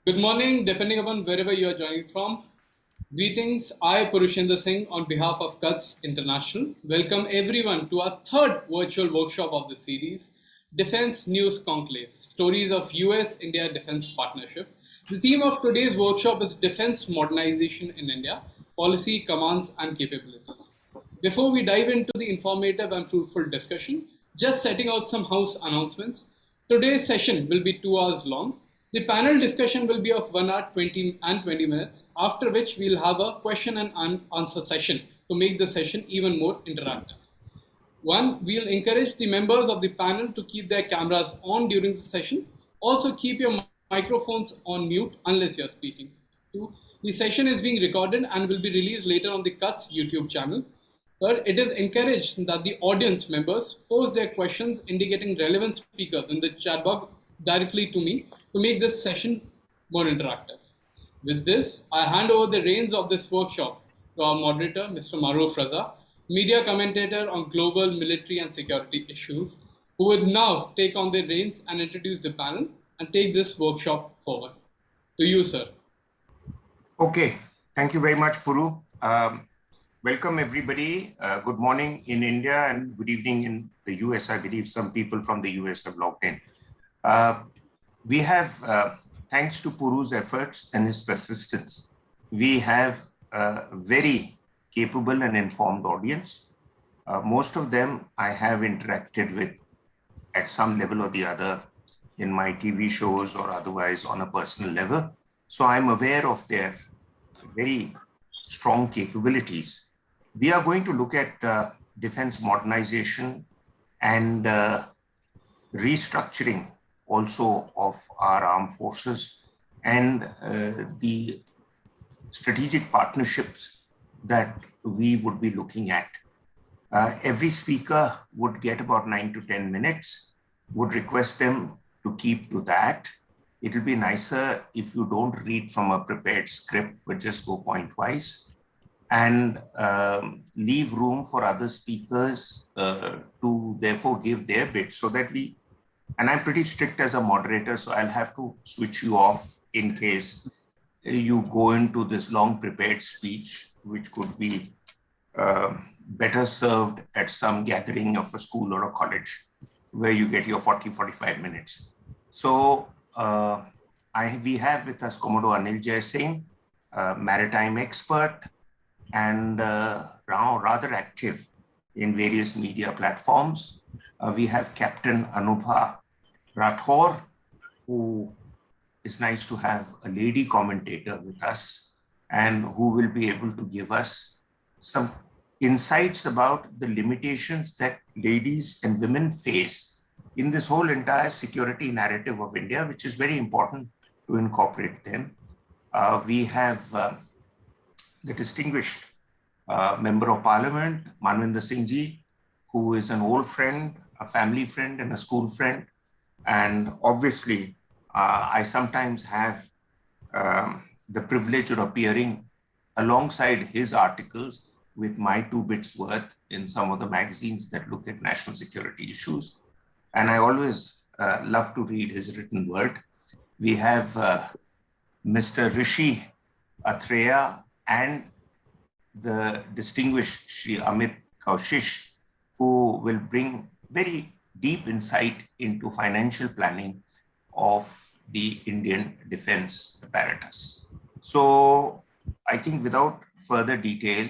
Good morning, depending upon wherever you are joining from. Greetings, I, Purushendra Singh, on behalf of CUTS International, welcome everyone to our third virtual workshop of the series, Defense News Conclave, Stories of US-India Defense Partnership. The theme of today's workshop is Defense Modernization in India, Policy, Commands and Capabilities. Before we dive into the informative and fruitful discussion, just setting out some house announcements. Today's session will be 2 hours long. The panel discussion will be of 1 hour 20 minutes, after which we'll have a question and answer session to make the session even more interactive. One, we'll encourage the members of the panel to keep their cameras on during the session. Also, keep your microphones on mute unless you're speaking. Two, the session is being recorded and will be released later on the CUTS YouTube channel. Third, it is encouraged that the audience members post their questions indicating relevant speakers in the chat box directly to me to make this session more interactive. With this, I hand over the reins of this workshop to our moderator, Mr. Maruf Raza, media commentator on global military and security issues, who will now take on the reins and introduce the panel and take this workshop forward. To you, sir. Okay, thank you very much, Puru. Welcome, everybody. Good morning in India and good evening in the US. I believe some people from the US have logged in. We have, thanks to Puru's efforts and his persistence, we have a very capable and informed audience. Most of them I have interacted with at some level or the other in my TV shows or otherwise on a personal level. So I'm aware of their very strong capabilities. We are going to look at defense modernization and restructuring also of our armed forces and the strategic partnerships that we would be looking at. Every speaker would get about 9 to 10 minutes, would request them to keep to that. It'll be nicer if you don't read from a prepared script, but just go point-wise and leave room for other speakers to therefore give their bit so that and I'm pretty strict as a moderator, so I'll have to switch you off in case you go into this long prepared speech, which could be better served at some gathering of a school or a college where you get your 40-45 minutes. So we have with us Commodore Anil Jai Singh, maritime expert and rather active in various media platforms. We have Captain Anubha Rathore, who is nice to have a lady commentator with us and who will be able to give us some insights about the limitations that ladies and women face in this whole entire security narrative of India, which is very important to incorporate them. We have the distinguished Member of Parliament, Manvinder Singh Ji, who is an old friend, a family friend and a school friend. And obviously, I sometimes have the privilege of appearing alongside his articles with my 2 bits worth in some of the magazines that look at national security issues. And I always love to read his written word. We have Mr. Rishi Atreya and the distinguished Shri Amit Kaushish, who will bring very deep insight into financial planning of the Indian defense apparatus. So I think without further detail,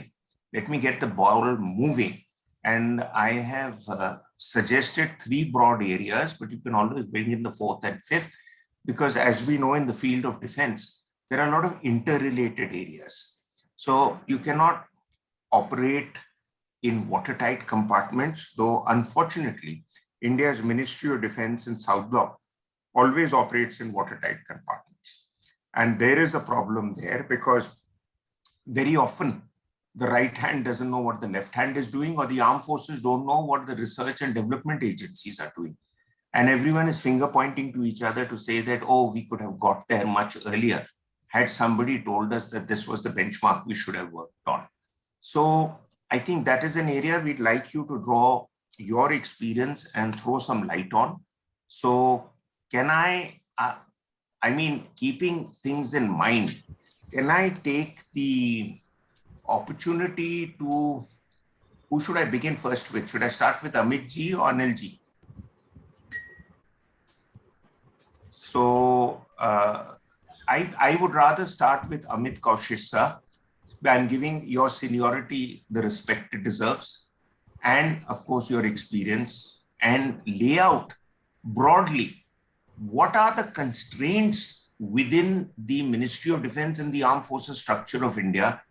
let me get the ball moving. And I have suggested 3 broad areas, but you can always bring in the 4th and 5th, because as we know in the field of defense, there are a lot of interrelated areas. So you cannot operate in watertight compartments, though unfortunately, India's Ministry of Defense in South Block always operates in watertight compartments. And there is a problem there because very often the right hand doesn't know what the left hand is doing, or the armed forces don't know what the research and development agencies are doing. And everyone is finger pointing to each other to say that, oh, we could have got there much earlier had somebody told us that this was the benchmark we should have worked on. So I think that is an area we'd like you to draw your experience and throw some light on. So can I I mean, keeping things in mind, can I take the opportunity to, who should I begin first with? Should I start with Amit ji or Anil ji? So I would rather start with Amit Kaushik sir. I'm giving your seniority the respect it deserves, and of course your experience, and lay out broadly what are the constraints within the Ministry of Defense and the Armed Forces structure of India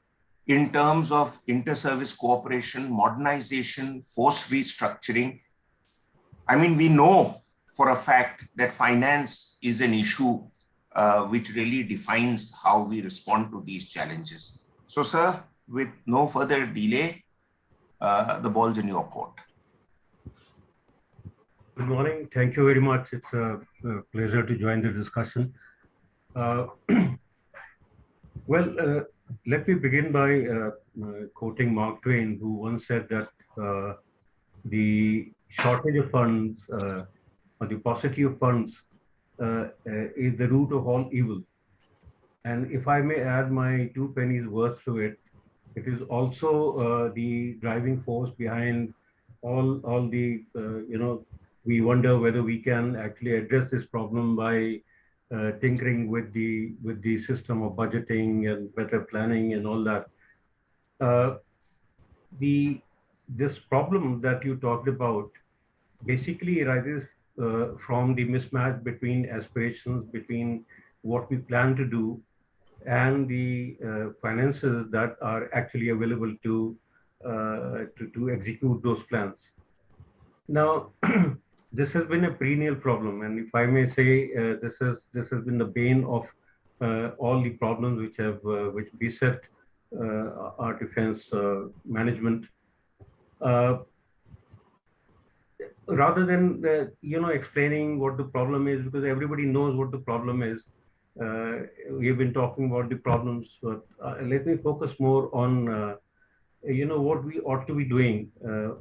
in terms of inter-service cooperation, modernization, force restructuring. I mean, we know for a fact that finance is an issue which really defines how we respond to these challenges. So, sir, with no further delay, the ball's in your court. Good morning. Thank you very much. It's a pleasure to join the discussion. Let me begin by quoting Mark Twain, who once said that the shortage of funds or the paucity of funds is the root of all evil. And if I may add my 2 pennies worth to it, it is also the driving force behind all the we wonder whether we can actually address this problem by tinkering with the system of budgeting and better planning and all that. This problem that you talked about basically arises from the mismatch between aspirations, between what we plan to do and the finances that are actually available to execute those plans. Now, this has been a perennial problem, and if I may say, this has been the bane of all the problems which beset our defense management. Rather than explaining what the problem is, because everybody knows what the problem is. We've been talking about the problems, but let me focus more on what we ought to be doing,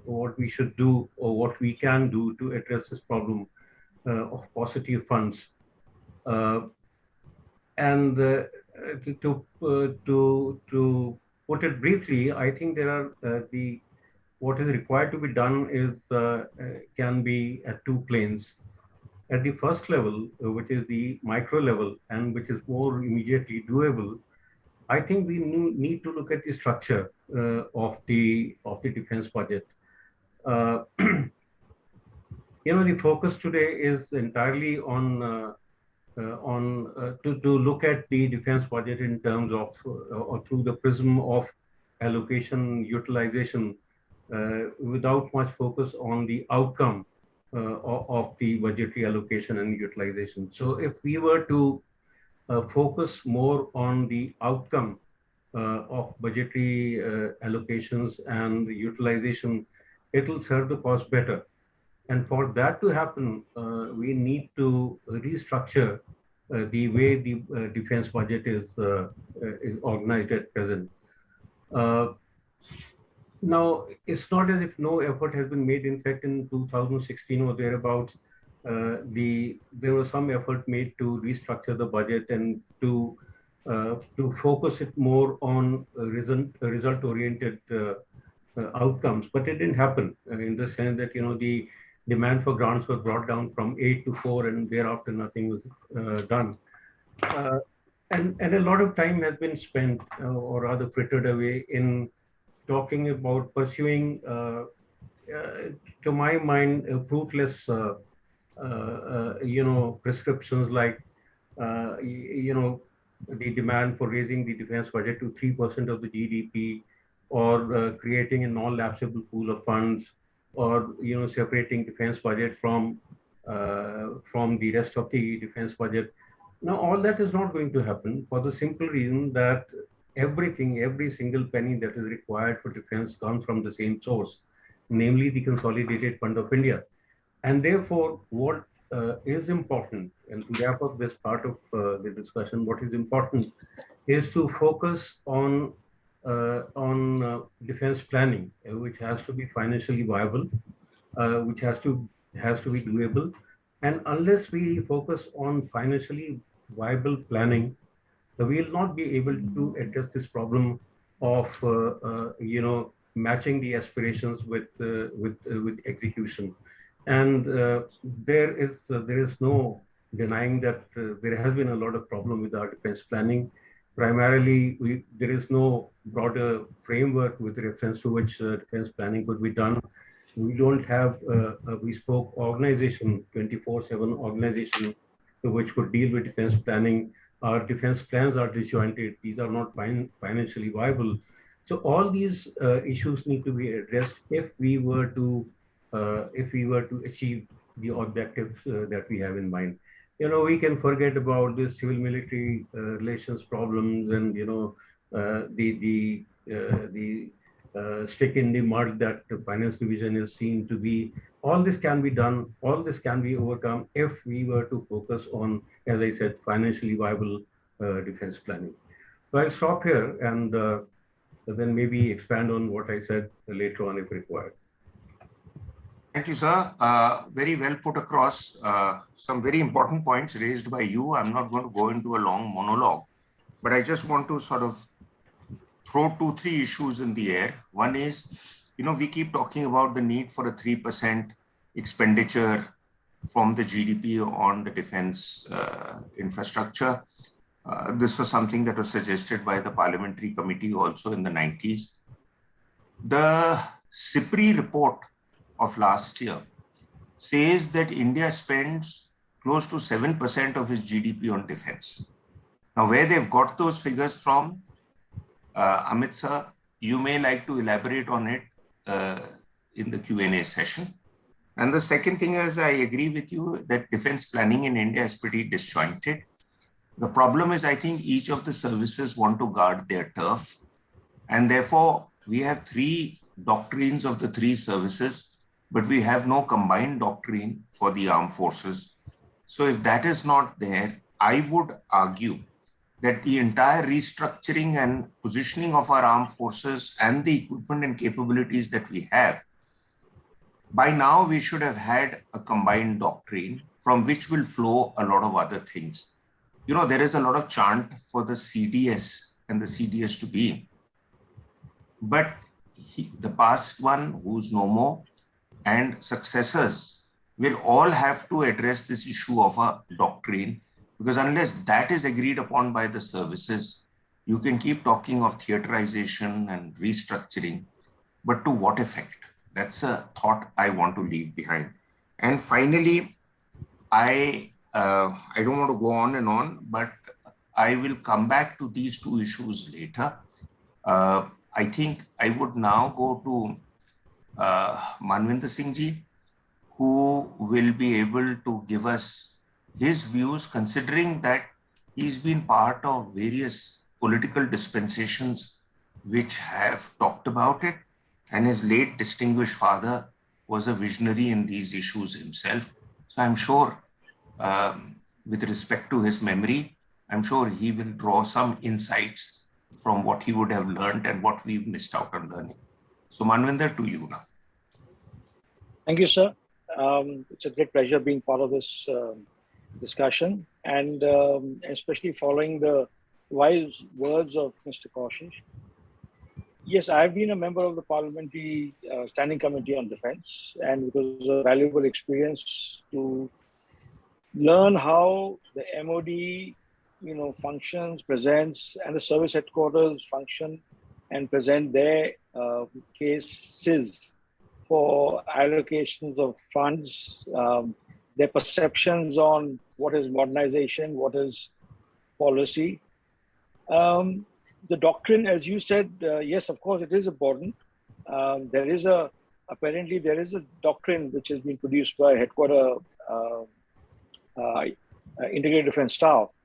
what we should do, or what we can do to address this problem of paucity of funds. And to put it briefly, I think there are what is required to be done is can be at 2 planes. At the first level, which is the micro level and which is more immediately doable, I think we need to look at the structure of the defense budget. The focus today is entirely on to look at the defense budget in terms of or through the prism of allocation, utilization, without much focus on the outcome of the budgetary allocation and utilization. So if we were to focus more on the outcome of budgetary allocations and utilization, it will serve the cause better. And for that to happen, we need to restructure the way the defense budget is organized at present. Now, it's not as if no effort has been made. In fact, in 2016 or thereabouts, there was some effort made to restructure the budget and to focus it more on result-oriented outcomes. But it didn't happen in the sense that the demand for grants were brought down from 8 to 4, and thereafter nothing was done. And a lot of time has been spent, or rather frittered away, in talking about pursuing, to my mind, fruitless, prescriptions like, the demand for raising the defense budget to 3% of the GDP, or creating a non-lapsable pool of funds, or separating defense budget from the rest of the defense budget. Now, all that is not going to happen for the simple reason that every single penny that is required for defense comes from the same source, namely the Consolidated Fund of India. And therefore, what is important, and to wrap up this part of the discussion, what is important is to focus on defense planning, which has to be financially viable, which has to be doable. And unless we focus on financially viable planning, we will not be able to address this problem of matching the aspirations with execution. And there is no denying that there has been a lot of problem with our defense planning. Primarily, there is no broader framework with reference to which defense planning could be done. We don't have a bespoke organization, 24/7 organization, which could deal with defense planning. Our defense plans are disjointed. These are not financially viable. So all these issues need to be addressed if we were to achieve the objectives that we have in mind. We can forget about the civil-military relations problems and the stick in the mud that the finance division is seen to be. All this can be done. All this can be overcome if we were to focus on, as I said, financially viable defense planning. So I'll stop here and then maybe expand on what I said later on if required. Thank you, sir. Very well put across. Some very important points raised by you. I'm not going to go into a long monologue, but I just want to sort of throw 2-3 issues in the air. One is, we keep talking about the need for a 3% expenditure from the GDP on the defense infrastructure. This was something that was suggested by the parliamentary committee also in the 90s. The CIPRI report of last year says that India spends close to 7% of its GDP on defense. Now, where they've got those figures from, Amit sir, you may like to elaborate on it in the Q&A session. And the second thing is, I agree with you that defense planning in India is pretty disjointed. The problem is, I think each of the services want to guard their turf. And therefore, we have 3 doctrines of the 3 services, but we have no combined doctrine for the armed forces. So if that is not there, I would argue that the entire restructuring and positioning of our armed forces and the equipment and capabilities that we have, by now we should have had a combined doctrine from which will flow a lot of other things. There is a lot of chant for the CDS and the CDS to be, but the past one, who's no more, and successors will all have to address this issue of a doctrine, because unless that is agreed upon by the services, you can keep talking of theaterization and restructuring, but to what effect? That's a thought I want to leave behind. And finally, I don't want to go on and on, but I will come back to these 2 issues later. I think I would now go to Manvinder Singh ji, who will be able to give us his views, considering that he's been part of various political dispensations which have talked about it, and his late distinguished father was a visionary in these issues himself. So I'm sure, with respect to his memory, I'm sure he will draw some insights from what he would have learned and what we've missed out on learning. So Manvinder, to you now. Thank you, sir. It's a great pleasure being part of this discussion, and especially following the wise words of Mr. Kaushik. Yes, I've been a member of the Parliamentary Standing Committee on Defense, and it was a valuable experience to learn how the MOD, functions, presents, and the service headquarters function and present their cases for allocations of funds, their perceptions on what is modernization, what is policy. The doctrine, as you said, yes, of course, it is important. Apparently there is a doctrine which has been produced by Headquarter Integrated Defense Staff,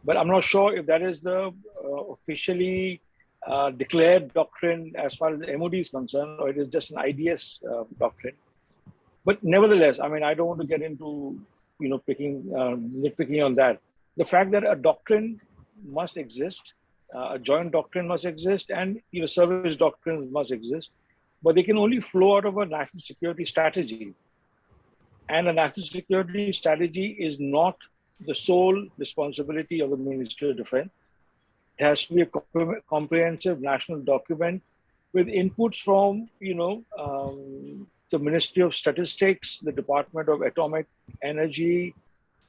but I'm not sure if that is the officially declared doctrine as far as the MOD is concerned, or it is just an IDS doctrine. But nevertheless, I don't want to get into nitpicking on that. The fact that a doctrine must exist, a joint doctrine must exist, and service doctrines must exist, but they can only flow out of a national security strategy. And a national security strategy is not the sole responsibility of the Ministry of Defense. It has to be a comprehensive national document with inputs from, the Ministry of Statistics, the Department of Atomic Energy,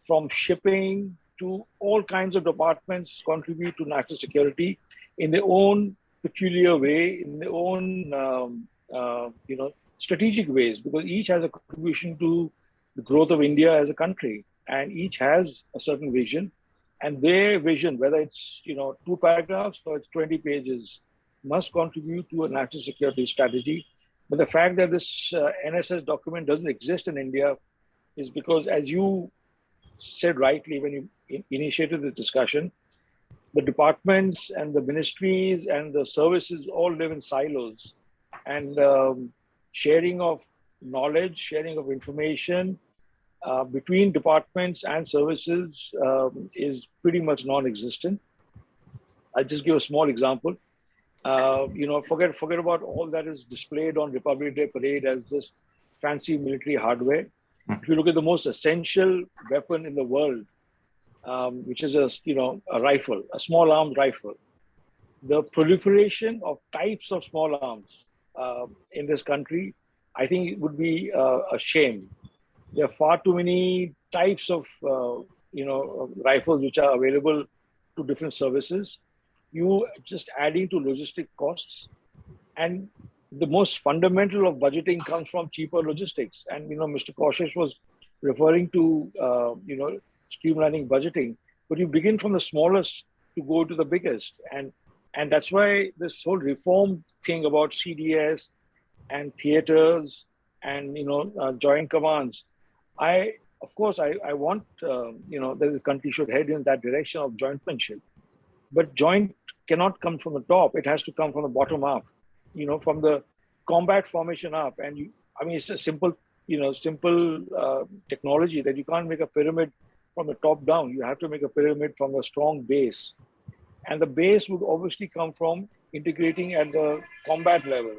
from shipping to all kinds of departments contribute to national security in their own peculiar way, in their own, strategic ways, because each has a contribution to the growth of India as a country, and each has a certain vision. And their vision, whether it's 2 paragraphs or it's 20 pages, must contribute to a national security strategy. But the fact that this NSS document doesn't exist in India is because, as you said rightly when you initiated the discussion, the departments and the ministries and the services all live in silos, and sharing of knowledge, sharing of information between departments and services is pretty much non-existent. I'll just give a small example. Forget about all that is displayed on Republic Day parade as just fancy military hardware. If you look at the most essential weapon in the world, which is a rifle, a small arms rifle, the proliferation of types of small arms in this country, I think it would be a shame. There are far too many types of rifles which are available to different services. You just adding to logistic costs, and the most fundamental of budgeting comes from cheaper logistics. And Mr. Kaushish was referring to streamlining budgeting, but you begin from the smallest to go to the biggest, and that's why this whole reform thing about CDS and theaters and joint commands. I want that the country should head in that direction of jointmanship, but joint cannot come from the top. It has to come from the bottom up, from the combat formation up. And it's a simple technology that you can't make a pyramid from the top down. You have to make a pyramid from a strong base, and the base would obviously come from integrating at the combat level.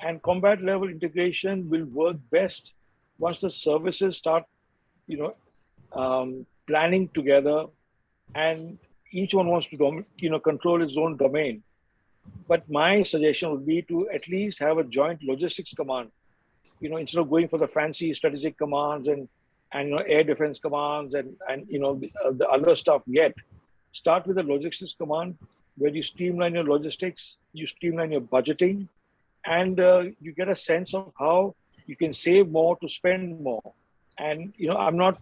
And combat level integration will work best once the services start, planning together, and each one wants to, control its own domain. But my suggestion would be to at least have a joint logistics command, instead of going for the fancy strategic commands and air defense commands and the other stuff yet. Start with a logistics command where you streamline your logistics, you streamline your budgeting, and you get a sense of how you can save more to spend more. And I'm not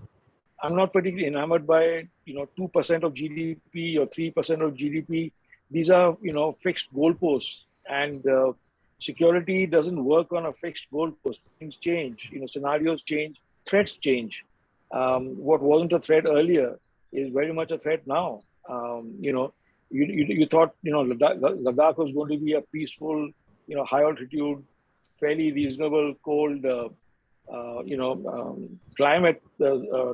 particularly enamored by 2% of GDP or 3% of GDP. These are fixed goalposts, and security doesn't work on a fixed goalpost. Things change, scenarios change, threats change. What wasn't a threat earlier is very much a threat now. You thought Ladakh was going to be a peaceful, high altitude, fairly reasonable, cold, climate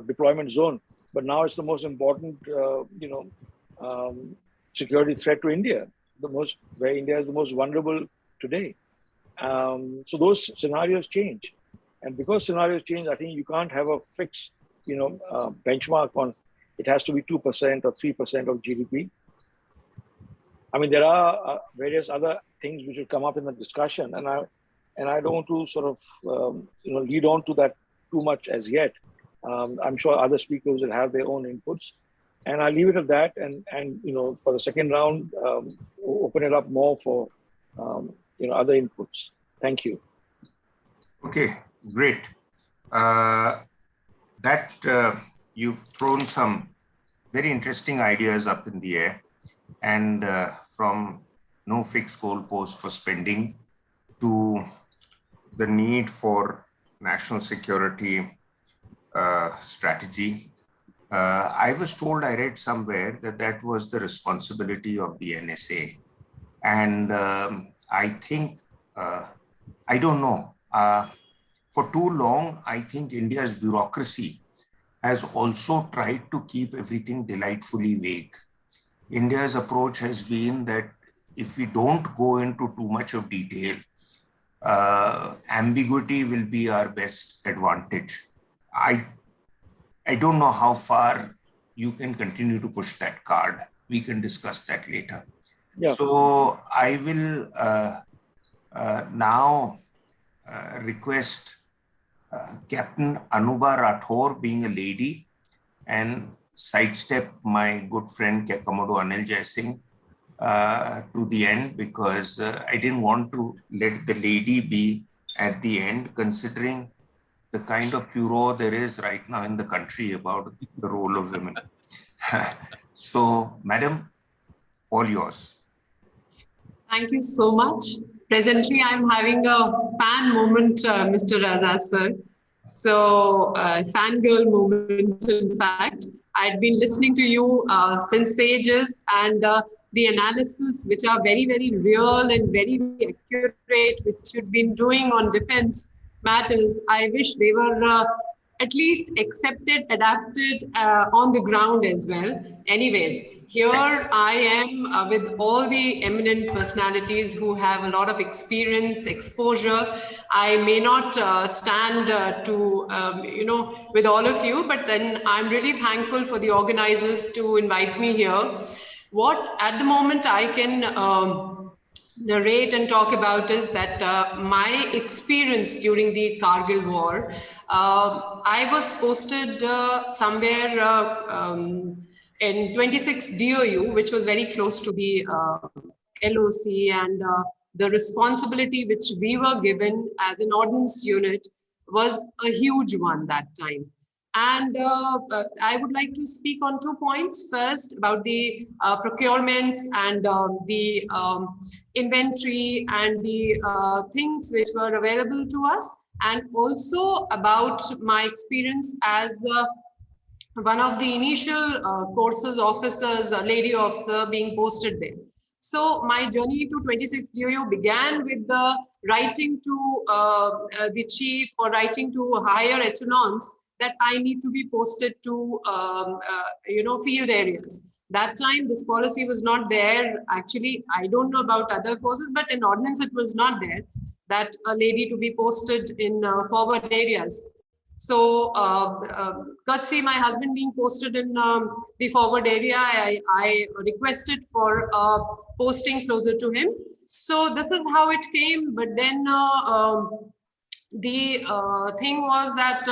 deployment zone, but now it's the most important, security threat to India. Where India is the most vulnerable today. So those scenarios change, and because scenarios change, I think you can't have a fixed, benchmark on. It has to be 2% or 3% of GDP. I mean, there are various other things which will come up in the discussion, and I don't want to sort of lead on to that too much as yet. I'm sure other speakers will have their own inputs, and I'll leave it at that. And for the second round, open it up more for other inputs. Thank you. Okay, great. You've thrown some very interesting ideas up in the air, and from no fixed goalpost for spending to the need for national security strategy. I was told, I read somewhere that was the responsibility of the NSA. And I think, I don't know, for too long, I think India's bureaucracy has also tried to keep everything delightfully vague. India's approach has been that if we don't go into too much of detail, ambiguity will be our best advantage. I don't know how far you can continue to push that card. We can discuss that later. Yeah. So I will now request Captain Anuba Rathore, being a lady, and sidestep my good friend Commodore Anil Jai Singh to the end, because I didn't want to let the lady be at the end, considering the kind of furor there is right now in the country about the role of women. So, Madam, all yours. Thank you so much. Presently, I'm having a fan moment, Mr. Raza sir. So, fangirl moment, in fact. I'd been listening to you since ages, and the analysis, which are very, very real and very, very accurate, which you've been doing on defense matters. I wish they were at least accepted, adapted on the ground as well. Anyways, here I am with all the eminent personalities who have a lot of experience, exposure. I may not stand with all of you, but then I'm really thankful for the organizers to invite me here. What at the moment I can narrate and talk about is that my experience during the Kargil war. I was posted somewhere in 26 DOU, which was very close to the LOC, and the responsibility which we were given as an ordnance unit was a huge one that time. And I would like to speak on 2 points. First, about the procurements and the inventory and the things which were available to us, and also about my experience as one of the initial courses officers, a lady officer being posted there. So my journey to 26 DOU began with the writing to the chief, or writing to higher echelons that I need to be posted to field areas. That time this policy was not there. Actually, I don't know about other forces, but in ordnance it was not there, that a lady to be posted in forward areas. So, courtesy my husband being posted in the forward area, I requested for posting closer to him. So this is how it came. But then the thing was that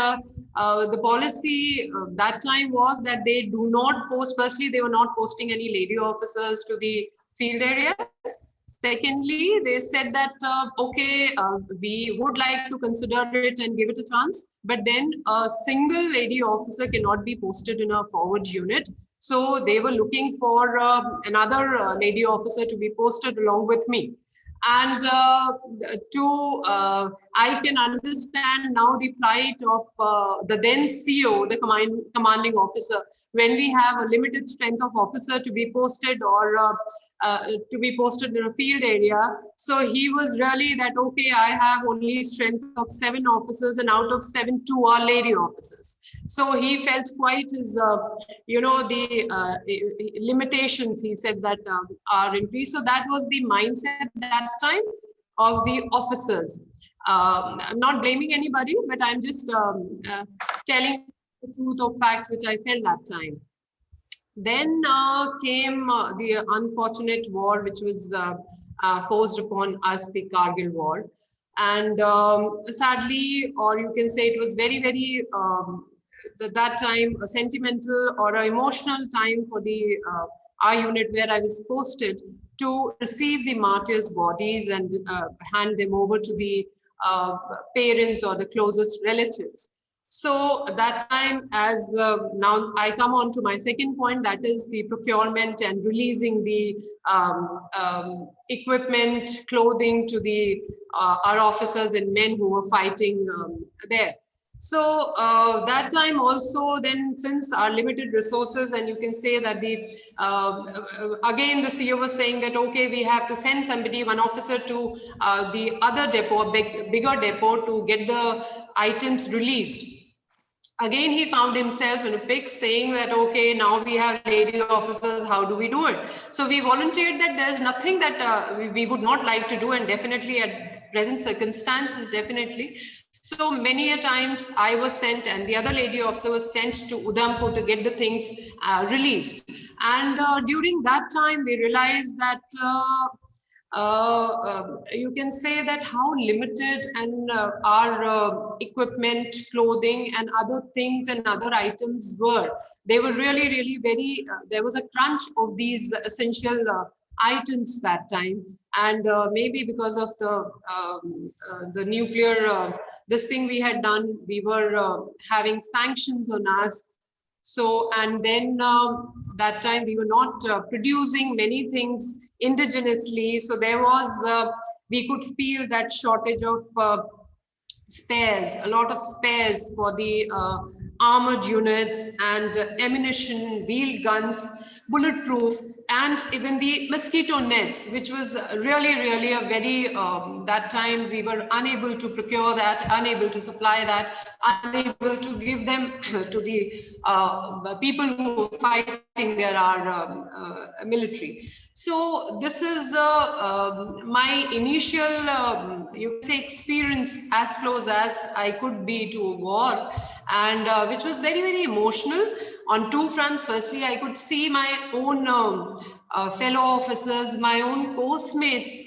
the policy that time was that they do not post. Firstly, they were not posting any lady officers to the field areas. Secondly, they said that, okay, we would like to consider it and give it a chance, but then a single lady officer cannot be posted in a forward unit. So they were looking for another lady officer to be posted along with me. And I can understand now the plight of the then CO, the commanding officer, when we have a limited strength of officer to be posted, or to be posted in a field area. So he was really that, okay, I have only strength of 7 officers, and out of 7, 2 are lady officers. So he felt quite his, limitations, he said, that are increased. So that was the mindset that time of the officers. I'm not blaming anybody, but I'm just telling the truth of facts which I felt that time. Then came the unfortunate war, which was forced upon us, the Kargil war. And sadly, or you can say it was very, very, that time, a sentimental or an emotional time for the our unit where I was posted, to receive the martyrs' bodies and hand them over to the parents or the closest relatives. So that time, as now I come on to my second point, that is the procurement and releasing the equipment, clothing to the our officers and men who were fighting there. So that time also, then, since our limited resources, and you can say that the again the CEO was saying that, okay, we have to send somebody, one officer, to the other depot, bigger depot, to get the items released. Again, he found himself in a fix, saying that, okay, now we have lady officers, how do we do it? So we volunteered that there's nothing that we would not like to do, and definitely at present circumstances, definitely. So many a times I was sent and the other lady officer was sent to Udhampur to get the things released. And during that time, we realized that you can say that how limited and our equipment, clothing, and other things and other items were. They were really, really very. There was a crunch of these essential items that time, and maybe because of the nuclear this thing we had done, we were having sanctions on us. So, and then that time we were not producing many things indigenously. So there was, we could feel that shortage of spares, a lot of spares for the armored units and ammunition, wheeled guns, bulletproof, and even the mosquito nets, which was really, really a very, that time we were unable to procure that, unable to supply that, unable to give them to the people who were fighting there, our military. So this is my initial, you can say, experience as close as I could be to a war, and which was very, very emotional on two fronts. Firstly, I could see my own fellow officers, my own course mates,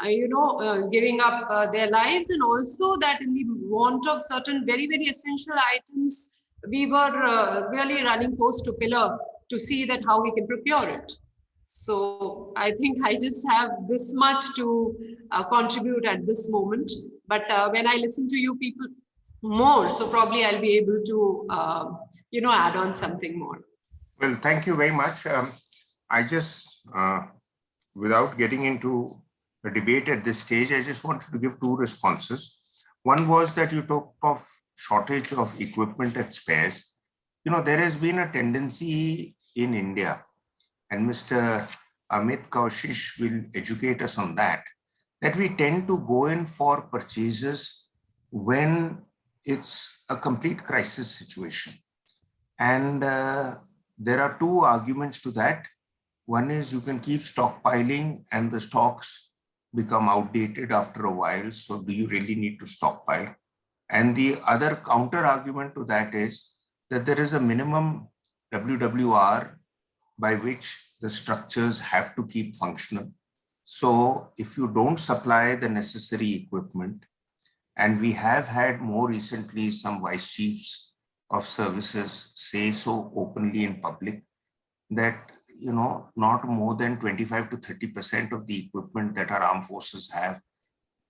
giving up their lives, and also that in the want of certain very, very essential items, we were really running post to pillar to see that how we can procure it. So I think I just have this much to contribute at this moment. But when I listen to you people more, so probably I'll be able to, add on something more. Well, thank you very much. I just, without getting into a debate at this stage, I just wanted to give two responses. One was that you talked of shortage of equipment and spares. There has been a tendency in India, and Mr. Amit Kaushish will educate us on that we tend to go in for purchases when it's a complete crisis situation. And there are two arguments to that. One is you can keep stockpiling and the stocks become outdated after a while. So do you really need to stockpile? And the other counter argument to that is that there is a minimum WWR by which the structures have to keep functional. So if you don't supply the necessary equipment, and we have had more recently some vice chiefs of services say so openly in public that, not more than 25 to 30% of the equipment that our armed forces have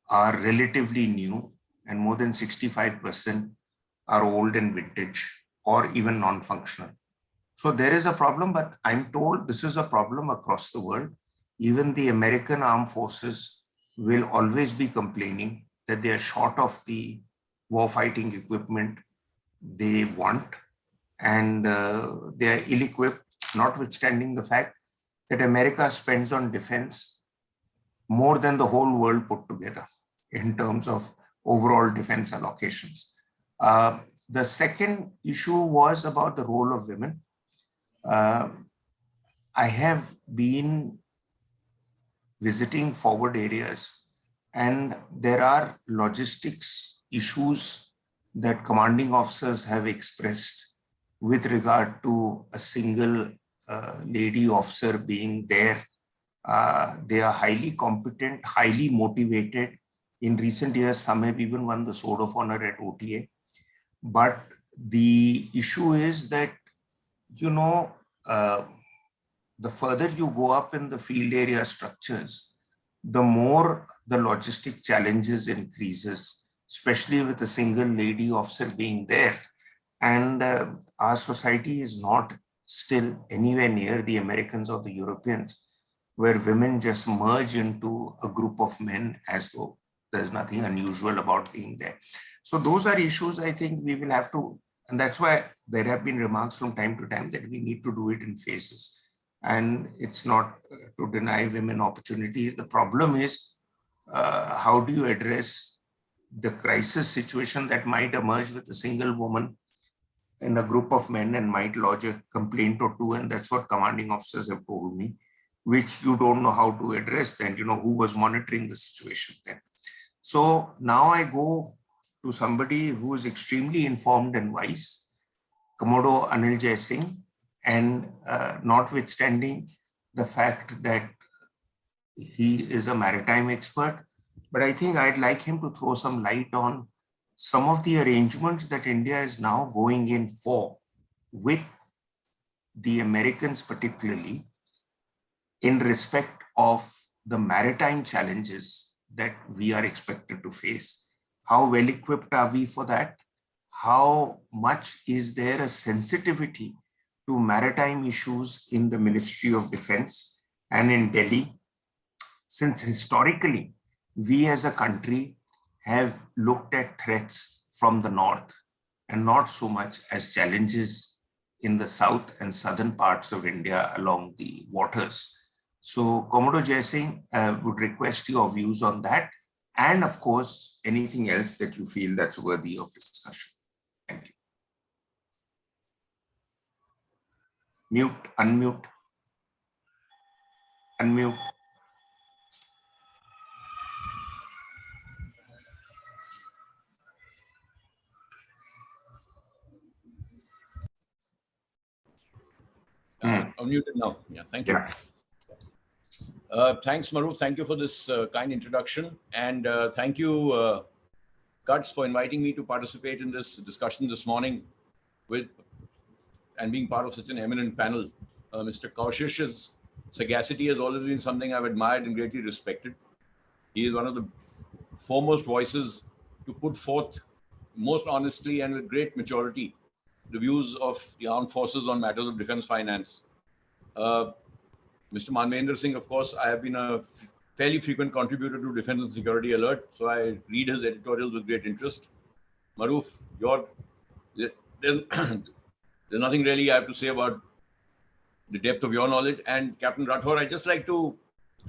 are relatively new, and more than 65% are old and vintage or even non-functional. So there is a problem, but I'm told this is a problem across the world. Even the American armed forces will always be complaining that they are short of the warfighting equipment they want, and they are ill-equipped, notwithstanding the fact that America spends on defense more than the whole world put together in terms of overall defense allocations. The second issue was about the role of women. I have been visiting forward areas, and there are logistics issues that commanding officers have expressed with regard to a single lady officer being there. They are highly competent, highly motivated. In recent years, some have even won the Sword of Honor at OTA. But the issue is that, the further you go up in the field area structures, the more the logistic challenges increases, especially with a single lady officer being there. And our society is not still anywhere near the Americans or the Europeans, where women just merge into a group of men as though there's nothing unusual about being there. So those are issues I think we will have to, and that's why there have been remarks from time to time that we need to do it in phases. And it's not to deny women opportunities. The problem is, how do you address the crisis situation that might emerge with a single woman in a group of men and might lodge a complaint or two, and that's what commanding officers have told me, which you don't know how to address then, who was monitoring the situation then. So now I go to somebody who is extremely informed and wise, Commodore Anil Jai Singh, and notwithstanding the fact that he is a maritime expert, but I think I'd like him to throw some light on some of the arrangements that India is now going in for with the Americans, particularly in respect of the maritime challenges that we are expected to face. How well equipped are we for that? How much is there a sensitivity to maritime issues in the Ministry of Defense and in Delhi? Since historically, we as a country have looked at threats from the north and not so much as challenges in the south and southern parts of India along the waters. So Commodore Jai Singh, would request your views on that, and of course, anything else that you feel that's worthy of discussion. Thank you. Mute, unmute, unmute. Unmuted now. Yeah, thank you. Yeah. Thanks, Maruf. Thank you for this kind introduction. And thank you, Guts, for inviting me to participate in this discussion this morning with and being part of such an eminent panel. Mr. Kaushish's sagacity has always been something I've admired and greatly respected. He is one of the foremost voices to put forth most honestly and with great maturity the views of the armed forces on matters of defense finance. Mr. Manvendra Singh, of course, I have been a fairly frequent contributor to Defense and Security Alert, so I read his editorials with great interest. Maruf, there's nothing really I have to say about the depth of your knowledge. And Captain Rathore, I'd just like to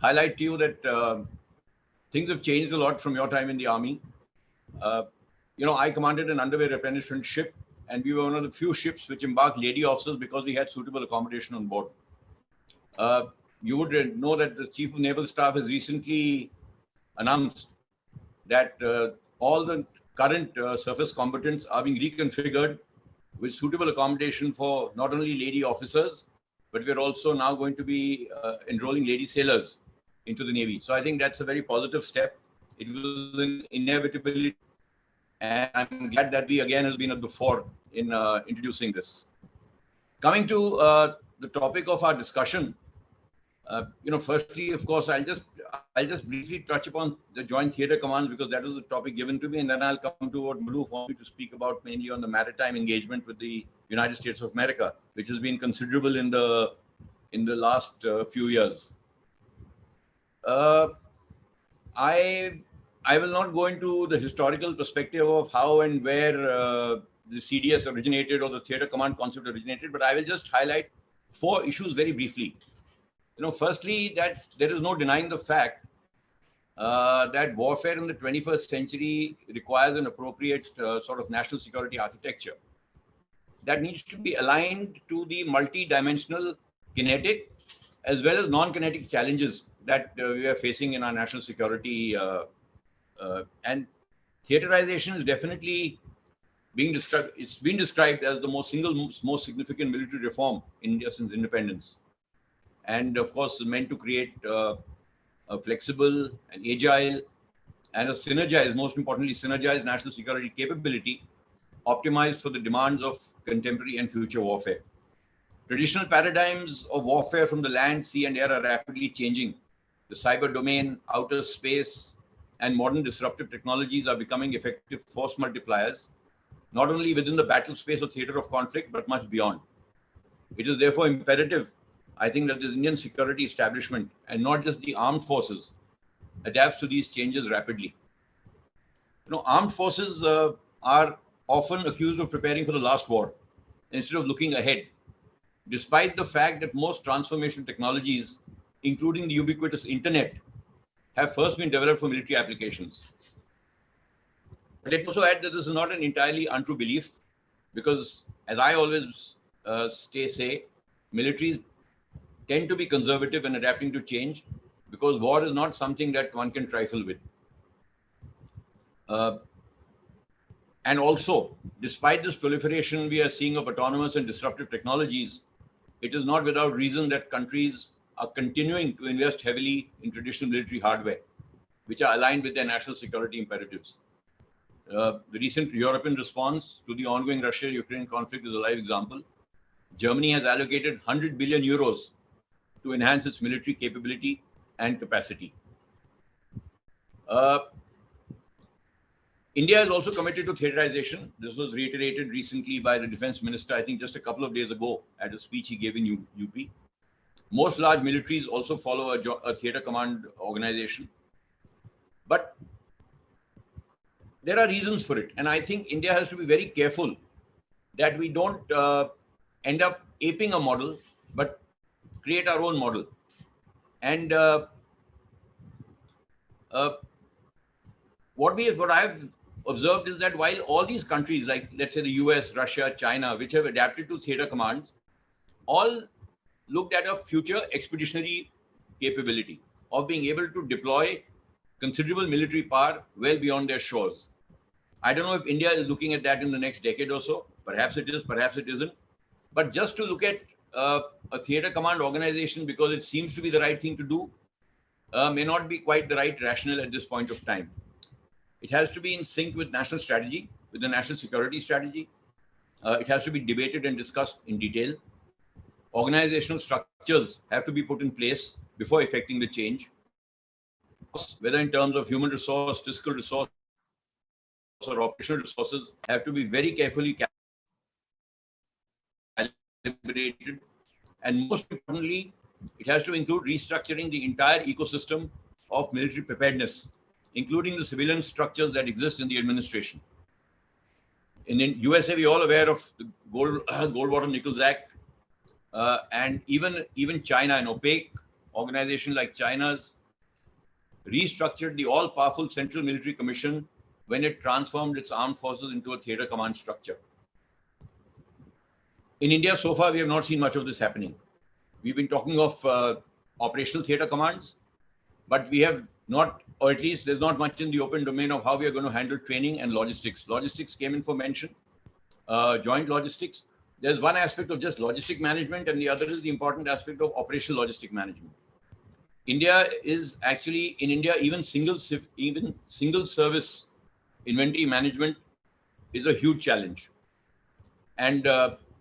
highlight to you that things have changed a lot from your time in the Army. I commanded an underway replenishment ship, and we were one of the few ships which embarked lady officers because we had suitable accommodation on board. You would know that the Chief of Naval Staff has recently announced that all the current surface combatants are being reconfigured with suitable accommodation for not only lady officers, but we're also now going to be enrolling lady sailors into the Navy. So I think that's a very positive step. It was an inevitability, and I'm glad that we again has been at the fore in introducing this. Coming to the topic of our discussion, firstly, of course, I'll just briefly touch upon the Joint Theatre Commands because that was the topic given to me, and then I'll come to what Maruf wanted me to speak about, mainly on the maritime engagement with the United States of America, which has been considerable in the last few years. I will not go into the historical perspective of how and where the CDS originated or the Theatre Command concept originated, but I will just highlight 4 issues very briefly. Firstly, that there is no denying the fact that warfare in the 21st century requires an appropriate sort of national security architecture that needs to be aligned to the multi-dimensional kinetic as well as non-kinetic challenges that we are facing in our national security. And theaterization is definitely being described. It's been described as the most significant military reform in India since independence. And of course, meant to create a flexible and agile and most importantly, synergized national security capability optimized for the demands of contemporary and future warfare. Traditional paradigms of warfare from the land, sea, and air are rapidly changing. The cyber domain, outer space, and modern disruptive technologies are becoming effective force multipliers, not only within the battle space or theater of conflict, but much beyond. It is therefore imperative, I think, that the Indian security establishment, and not just the armed forces, adapts to these changes rapidly. Armed forces are often accused of preparing for the last war instead of looking ahead, despite the fact that most transformation technologies, including the ubiquitous internet, have first been developed for military applications. But let me also add that this is not an entirely untrue belief, because as I always say, militaries tend to be conservative in adapting to change, because war is not something that one can trifle with. And also, despite this proliferation we are seeing of autonomous and disruptive technologies, it is not without reason that countries are continuing to invest heavily in traditional military hardware, which are aligned with their national security imperatives. The recent European response to the ongoing Russia-Ukraine conflict is a live example. Germany has allocated 100 billion euros to enhance its military capability and capacity. India is also committed to theaterization. This was reiterated recently by the defense minister, I think just a couple of days ago, at a speech he gave in UP. Most large militaries also follow a theater command organization. But there are reasons for it. And I think India has to be very careful that we don't end up aping a model, but create our own model. And what I've observed is that while all these countries, like let's say the US, Russia, China, which have adapted to theater commands, all looked at a future expeditionary capability of being able to deploy considerable military power well beyond their shores. I don't know if India is looking at that in the next decade or so. Perhaps it is, perhaps it isn't. But just to look at a theater command organization because it seems to be the right thing to do may not be quite the right rationale at this point of time. It has to be in sync with national strategy, with the national security strategy. It has to be debated and discussed in detail. Organizational structures have to be put in place before effecting the change. Whether in terms of human resource, fiscal resource, or operational resources, have to be very carefully calibrated. And most importantly, it has to include restructuring the entire ecosystem of military preparedness, including the civilian structures that exist in the administration. In USA, we're all aware of the Goldwater Nichols Act, and even China, an opaque organization like China's, restructured the all-powerful Central Military Commission when it transformed its armed forces into a theater command structure. In India, so far, we have not seen much of this happening. We've been talking of operational theater commands, but we have not, or at least there's not much in the open domain of how we are going to handle training and logistics. Logistics came in for mention, joint logistics. There's one aspect of just logistic management, and the other is the important aspect of operational logistic management. India is actually, in India, even single service inventory management is a huge challenge. And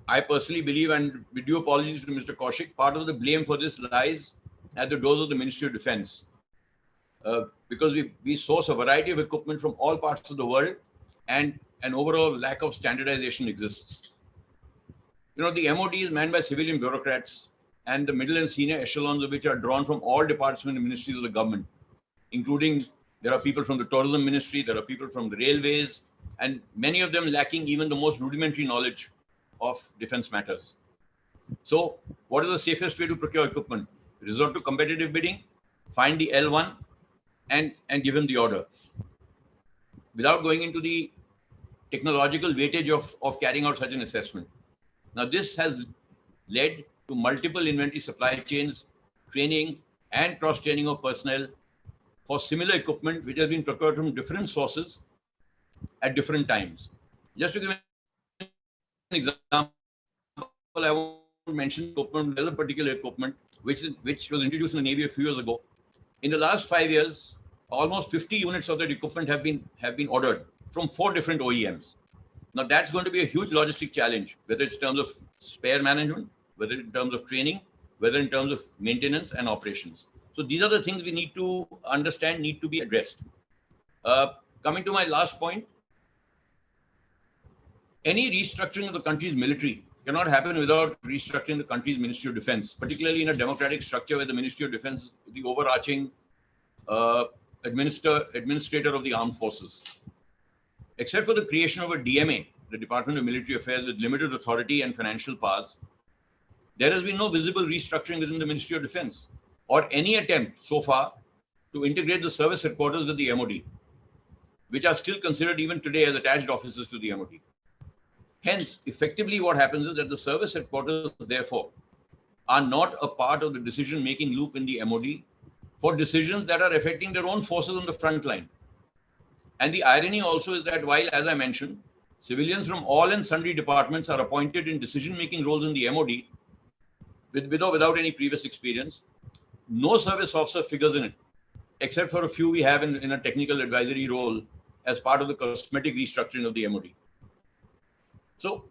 I personally believe, and with due apologies to Mr. Kaushik, part of the blame for this lies at the doors of the Ministry of Defense. Because we source a variety of equipment from all parts of the world, and an overall lack of standardization exists. You know, the MOD is manned by civilian bureaucrats, and the middle and senior echelons of which are drawn from all departments and ministries of the government, including there are people from the tourism ministry, there are people from the railways, and many of them lacking even the most rudimentary knowledge of defense matters. So what is the safest way to procure equipment? Resort to competitive bidding, find the L1 and give him the order. Without going into the technological weightage of carrying out such an assessment. Now this has led to multiple inventory supply chains, training and cross-training of personnel for similar equipment which has been procured from different sources at different times. Just to give an example, I won't mention equipment. There's a particular equipment which was introduced in the Navy a few years ago. In the last 5 years, almost 50 units of that equipment have been ordered from 4 different OEMs. Now that's going to be a huge logistic challenge, whether it's in terms of spare management, whether in terms of training, whether in terms of maintenance and operations. So these are the things we need to understand, need to be addressed. Coming to my last point, any restructuring of the country's military cannot happen without restructuring the country's Ministry of Defense, particularly in a democratic structure where the Ministry of Defense is the overarching administrator of the armed forces. Except for the creation of a DMA, the Department of Military Affairs, with limited authority and financial powers, there has been no visible restructuring within the Ministry of Defense or any attempt so far to integrate the service headquarters with the MOD, which are still considered even today as attached offices to the MOD. Hence, effectively what happens is that the service headquarters, therefore, are not a part of the decision-making loop in the MOD for decisions that are affecting their own forces on the front line. And the irony also is that while, as I mentioned, Civilians from all and sundry departments are appointed in decision-making roles in the MOD with or without any previous experience. No service officer figures in it, except for a few we have in a technical advisory role as part of the cosmetic restructuring of the MOD. So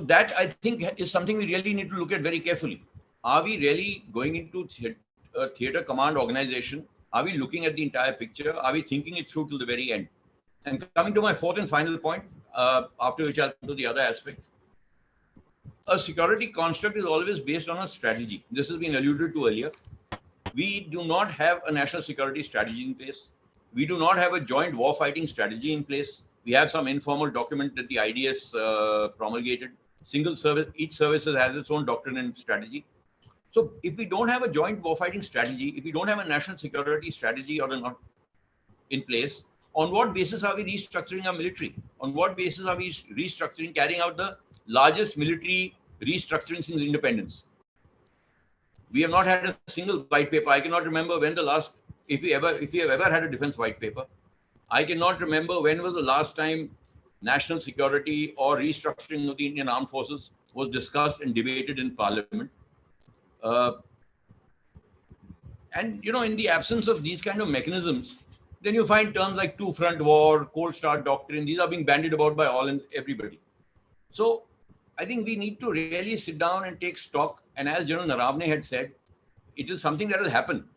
that, I think, is something we really need to look at very carefully. Are we really going into a theater command organization? Are we looking at the entire picture? Are we thinking it through till the very end? And coming to my fourth and final point, after which I'll come to the other aspect. A security construct is always based on a strategy. This has been alluded to earlier. We do not have a national security strategy in place. We do not have a joint warfighting strategy in place. We have some informal document that the IDS promulgated. Single service, each service has its own doctrine and strategy. So if we don't have a joint warfighting strategy, if we don't have a national security strategy in place, on what basis are we restructuring our military? On what basis are we restructuring, carrying out the largest military restructuring since independence? We have not had a single white paper. I cannot remember when the last, if we have ever had a defense white paper. I cannot remember when was the last time national security or restructuring of the Indian armed forces was discussed and debated in Parliament. And in the absence of these kind of mechanisms, then you find terms like two-front war, cold start doctrine. These are being bandied about by all and everybody. So I think we need to really sit down and take stock. And as General Naravne had said, it is something that will happen,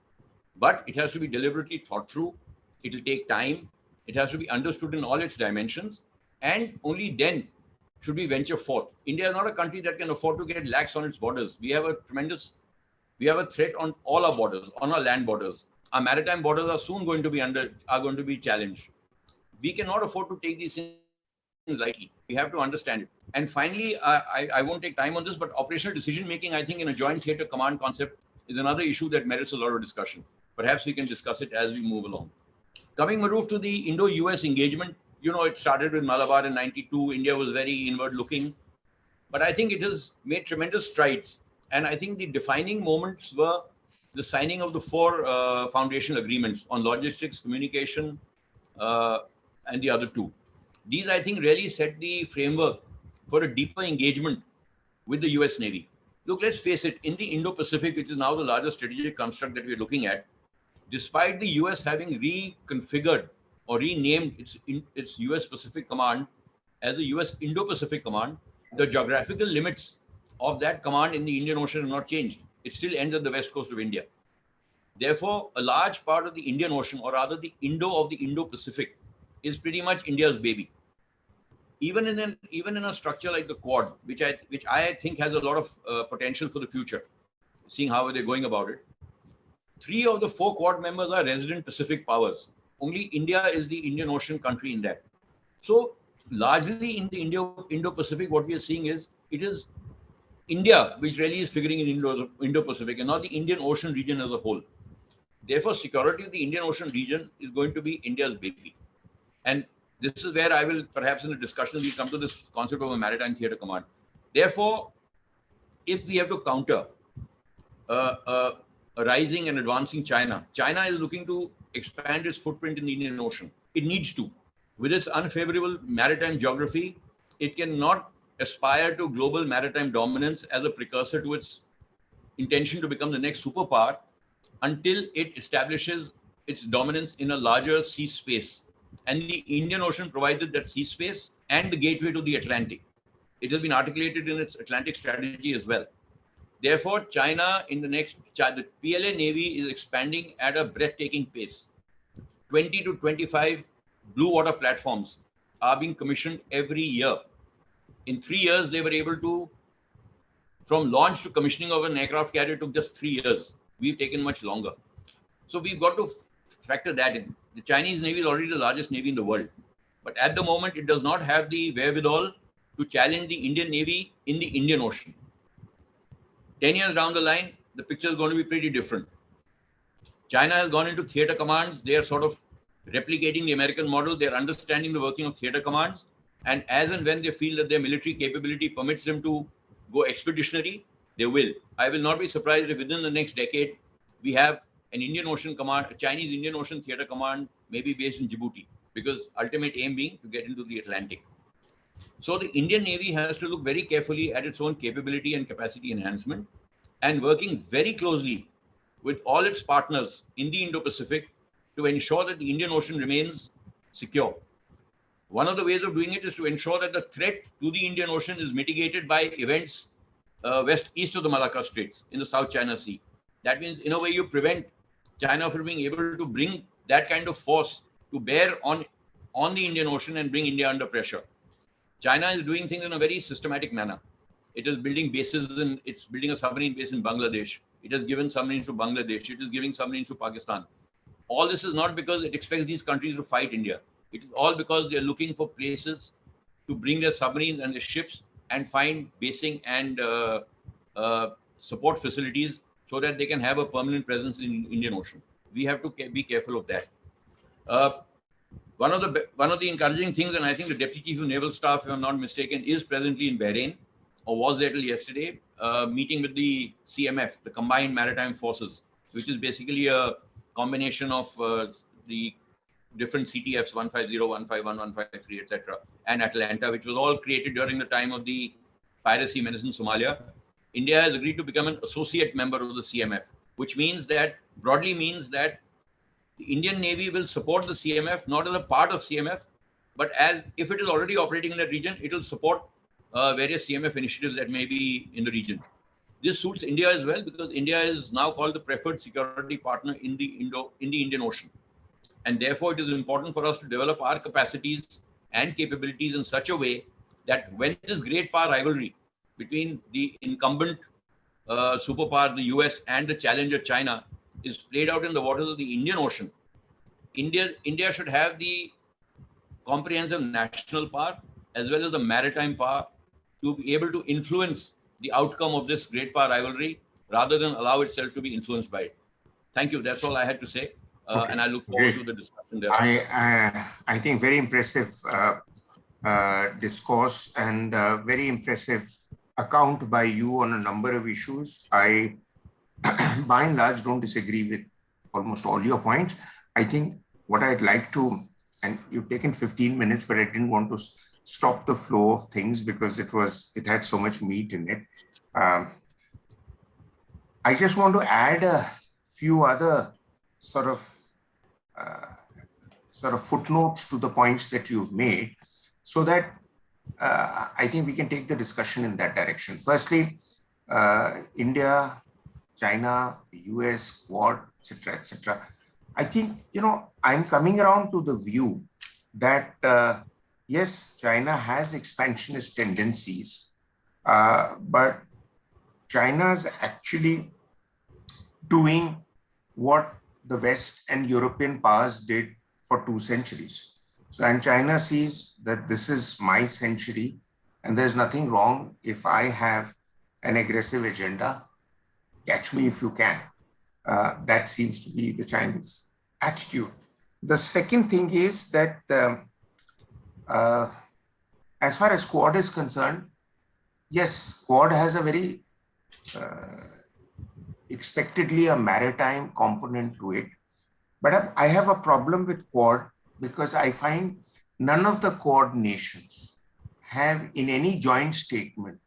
but it has to be deliberately thought through. It will take time. It has to be understood in all its dimensions. And only then should we venture forth. India is not a country that can afford to get lax on its borders. We have a threat on all our borders, on our land borders. Our maritime borders are soon going to be challenged. We cannot afford to take these things lightly. We have to understand it. And finally, I won't take time on this, but operational decision making, I think, in a joint theater command concept is another issue that merits a lot of discussion. Perhaps we can discuss it as we move along. Coming, Maruf, to the Indo-US engagement, it started with Malabar in '92. India was very inward looking, but I think it has made tremendous strides. And I think the defining moments were the signing of the 4 foundational agreements on logistics, communication, and the other 2. These, I think, really set the framework for a deeper engagement with the US Navy. Look, let's face it, in the Indo-Pacific, which is now the largest strategic construct that we're looking at, despite the US having reconfigured or renamed its US Pacific Command as the US Indo-Pacific Command, the geographical limits of that command in the Indian Ocean have not changed. It still ends at the west coast of India. Therefore, a large part of the Indian Ocean, or rather the Indo of the Indo-Pacific, is pretty much India's baby. Even in a structure like the Quad, which I think has a lot of potential for the future, seeing how they're going about it. 3 of the 4 Quad members are resident Pacific powers. Only India is the Indian Ocean country in that. So largely in the Indo-Pacific, what we are seeing is it is India which really is figuring in Indo-Pacific and not the Indian Ocean region as a whole. Therefore, security of the Indian Ocean region is going to be India's baby. And this is where I will, perhaps in the discussion, we'll come to this concept of a maritime theater command. Therefore, if we have to counter a rising and advancing China is looking to expand its footprint in the Indian Ocean. It needs to. With its unfavorable maritime geography, it cannot aspire to global maritime dominance as a precursor to its intention to become the next superpower until it establishes its dominance in a larger sea space. And the Indian Ocean provided that sea space and the gateway to the Atlantic. It has been articulated in its Atlantic strategy as well. Therefore, China the PLA Navy is expanding at a breathtaking pace. 20 to 25 blue water platforms are being commissioned every year. In 3 years, they were able to, from launch to commissioning of an aircraft carrier, took just 3 years. We've taken much longer. So we've got to factor that in. The Chinese Navy is already the largest Navy in the world. But at the moment, it does not have the wherewithal to challenge the Indian Navy in the Indian Ocean. 10 years down the line, the picture is going to be pretty different. China has gone into theater commands. They are sort of replicating the American model. They're understanding the working of theater commands. And as and when they feel that their military capability permits them to go expeditionary, they will. I will not be surprised if within the next decade, we have an Indian Ocean command, a Chinese Indian Ocean theater command, maybe based in Djibouti. because ultimate aim being to get into the Atlantic. So the Indian Navy has to look very carefully at its own capability and capacity enhancement, and working very closely with all its partners in the Indo-Pacific to ensure that the Indian Ocean remains secure. One of the ways of doing it is to ensure that the threat to the Indian Ocean is mitigated by events east of the Malacca Straits in the South China Sea. That means, in a way, you prevent China from being able to bring that kind of force to bear on the Indian Ocean and bring India under pressure. China is doing things in a very systematic manner. It is building bases and it's building a submarine base in Bangladesh. It has given submarines to Bangladesh. It is giving submarines to Pakistan. All this is not because it expects these countries to fight India. It is all because they're looking for places to bring their submarines and their ships and find basing and support facilities so that they can have a permanent presence in Indian Ocean. We have to be careful of that. One of the encouraging things, and I think the Deputy Chief of Naval Staff, if I'm not mistaken, is presently in Bahrain, or was there till yesterday, meeting with the CMF, the Combined Maritime Forces, which is basically a combination of the different CTFs, 150, 151, 153, etc., and Atalanta, which was all created during the time of the piracy menace in Somalia. India has agreed to become an associate member of the CMF, which means that, broadly means that the Indian Navy will support the CMF, not as a part of CMF, but as if it is already operating in that region, it will support various CMF initiatives that may be in the region. This suits India as well because India is now called the preferred security partner in the Indian Ocean. And therefore, it is important for us to develop our capacities and capabilities in such a way that when this great power rivalry between the incumbent superpower, the US, and the challenger, China, is played out in the waters of the Indian Ocean, India should have the comprehensive national power as well as the maritime power to be able to influence the outcome of this great power rivalry rather than allow itself to be influenced by it. Thank you. That's all I had to say. Okay. And I look forward to the discussion there. I think very impressive discourse and very impressive account by you on a number of issues. I, by and large, don't disagree with almost all your points. I think what I'd like to, and you've taken 15 minutes, but I didn't want to stop the flow of things because it had so much meat in it. I just want to add a few other sort of footnotes to the points that you've made so that I think we can take the discussion in that direction. Firstly, India, China, US, Quad, etc., etc. I think, I'm coming around to the view that, yes, China has expansionist tendencies, but China's actually doing what the West and European powers did for 2 centuries. So, and China sees that this is my century and there's nothing wrong if I have an aggressive agenda. Catch me if you can. That seems to be the Chinese attitude. The second thing is that as far as Quad is concerned, yes, Quad has a very expectedly a maritime component to it. But I have a problem with Quad because I find none of the Quad nations have in any joint statement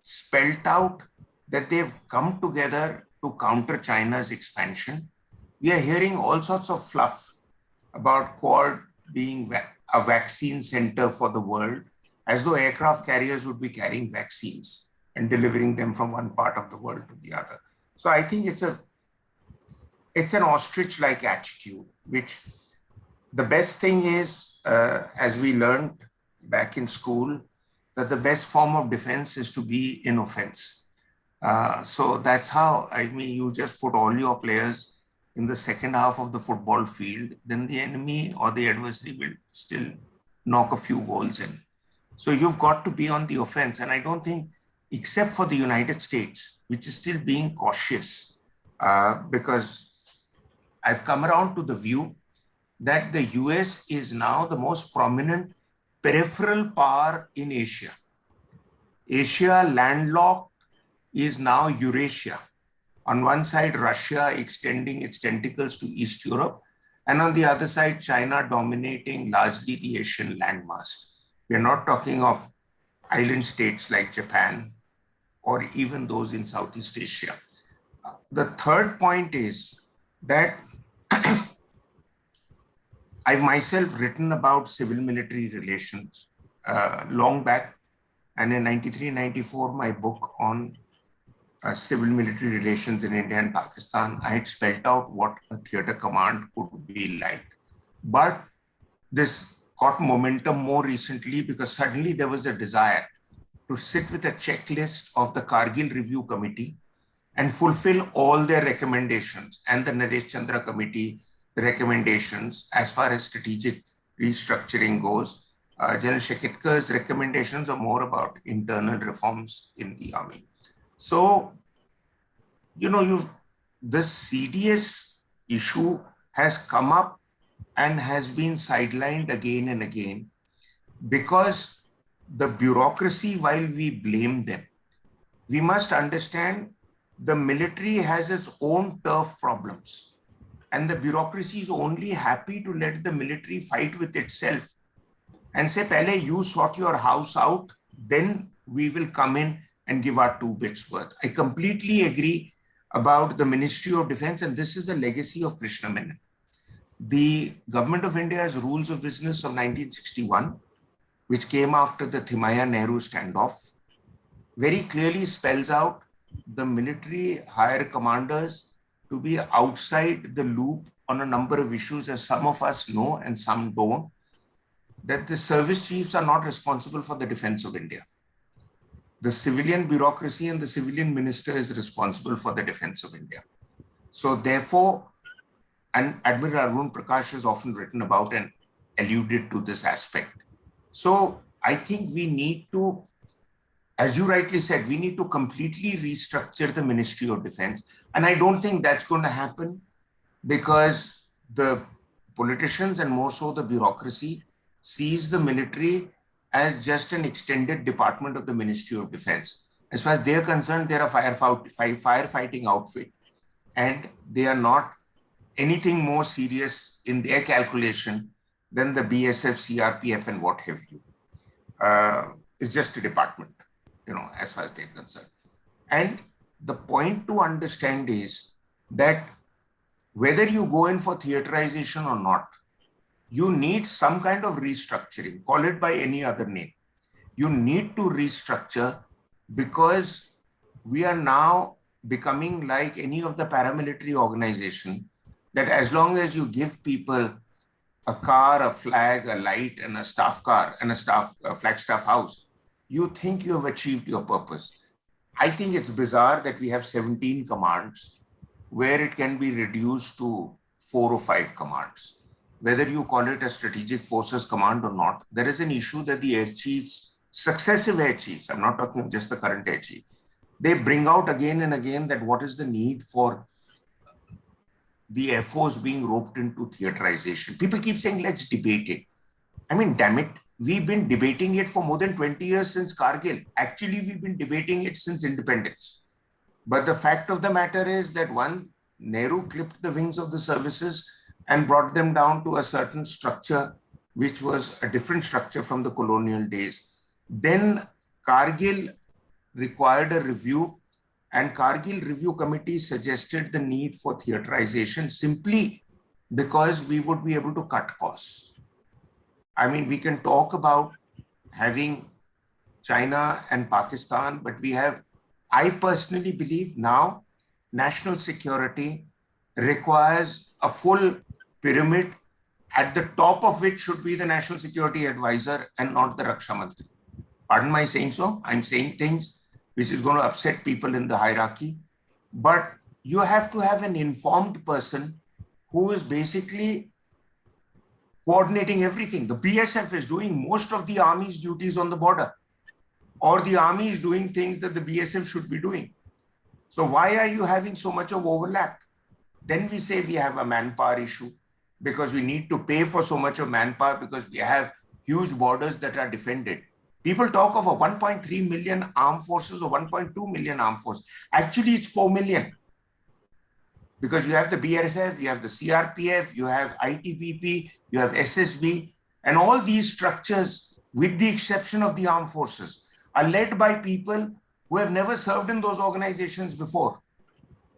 spelled out that they've come together to counter China's expansion. We are hearing all sorts of fluff about Quad being a vaccine center for the world, as though aircraft carriers would be carrying vaccines and delivering them from one part of the world to the other. So I think it's an ostrich-like attitude, which the best thing is, as we learned back in school, that the best form of defense is to be in offense. So that's how, you just put all your players in the second half of the football field, then the enemy or the adversary will still knock a few goals in. So you've got to be on the offense. And I don't think, except for the United States, which is still being cautious, because I've come around to the view that the US is now the most prominent peripheral power in Asia. Asia landlocked is now Eurasia. On one side, Russia extending its tentacles to East Europe, And on the other side, China dominating largely the Asian landmass. We are not talking of island states like Japan or even those in Southeast Asia. The third point is that I've myself written about civil-military relations long back. And in 93, 94, my book on civil-military relations in India and Pakistan, I had spelled out what a theater command could be like. But this got momentum more recently because suddenly there was a desire to sit with a checklist of the Kargil Review Committee and fulfill all their recommendations, and the Naresh Chandra Committee recommendations as far as strategic restructuring goes. General Sheketkar's recommendations are more about internal reforms in the army. So, this CDS issue has come up and has been sidelined again and again because the bureaucracy, while we blame them, we must understand the military has its own turf problems, and the bureaucracy is only happy to let the military fight with itself and say, "Pehle you sort your house out, then we will come in and give our 2 bits worth." I completely agree about the Ministry of Defense, and this is a legacy of Krishna Menon. The Government of India's Rules of Business of 1961, which came after the Thimaia-Nehru standoff, very clearly spells out the military higher commanders to be outside the loop on a number of issues, as some of us know and some don't, that the service chiefs are not responsible for the defense of India. The civilian bureaucracy and the civilian minister is responsible for the defense of India. So therefore, and Admiral Arun Prakash has often written about and alluded to this aspect. So I think we need to, as you rightly said, we need to completely restructure the Ministry of Defense. And I don't think that's going to happen because the politicians and more so the bureaucracy sees the military as just an extended department of the Ministry of Defense. As far as they're concerned, they're a firefighting outfit, and they are not anything more serious in their calculation than the BSF, CRPF, and what have you. It's just a department, as far as they're concerned. And the point to understand is that whether you go in for theaterization or not, you need some kind of restructuring, call it by any other name. You need to restructure because we are now becoming like any of the paramilitary organization, that as long as you give people a car, a flag, a light, and a staff car, and a Flagstaff house, you think you have achieved your purpose. I think it's bizarre that we have 17 commands where it can be reduced to 4 or 5 commands. Whether you call it a strategic forces command or not, there is an issue that the air chiefs, successive air chiefs, I'm not talking just the current air chief, they bring out again and again that what is the need for the Air Force being roped into theaterization. People keep saying, let's debate it. I mean, damn it, we've been debating it for more than 20 years since Kargil. Actually, we've been debating it since independence. But the fact of the matter is that one, Nehru clipped the wings of the services and brought them down to a certain structure, which was a different structure from the colonial days. Then Kargil required a review, and Kargil Review Committee suggested the need for theaterization simply because we would be able to cut costs. I mean, we can talk about having China and Pakistan, but we have, I personally believe now, national security requires a full pyramid, at the top of which should be the National Security Advisor and not the Raksha Mantri. Pardon my saying so. I'm saying things which is going to upset people in the hierarchy. But you have to have an informed person who is basically coordinating everything. The BSF is doing most of the army's duties on the border, or the army is doing things that the BSF should be doing. So why are you having so much of overlap? Then we say we have a manpower issue because we need to pay for so much of manpower because we have huge borders that are defended. People talk of a 1.3 million armed forces or 1.2 million armed forces. Actually, it's 4 million. because you have the BSF, you have the CRPF, you have ITBP, you have SSB, and all these structures, with the exception of the armed forces, are led by people who have never served in those organizations before.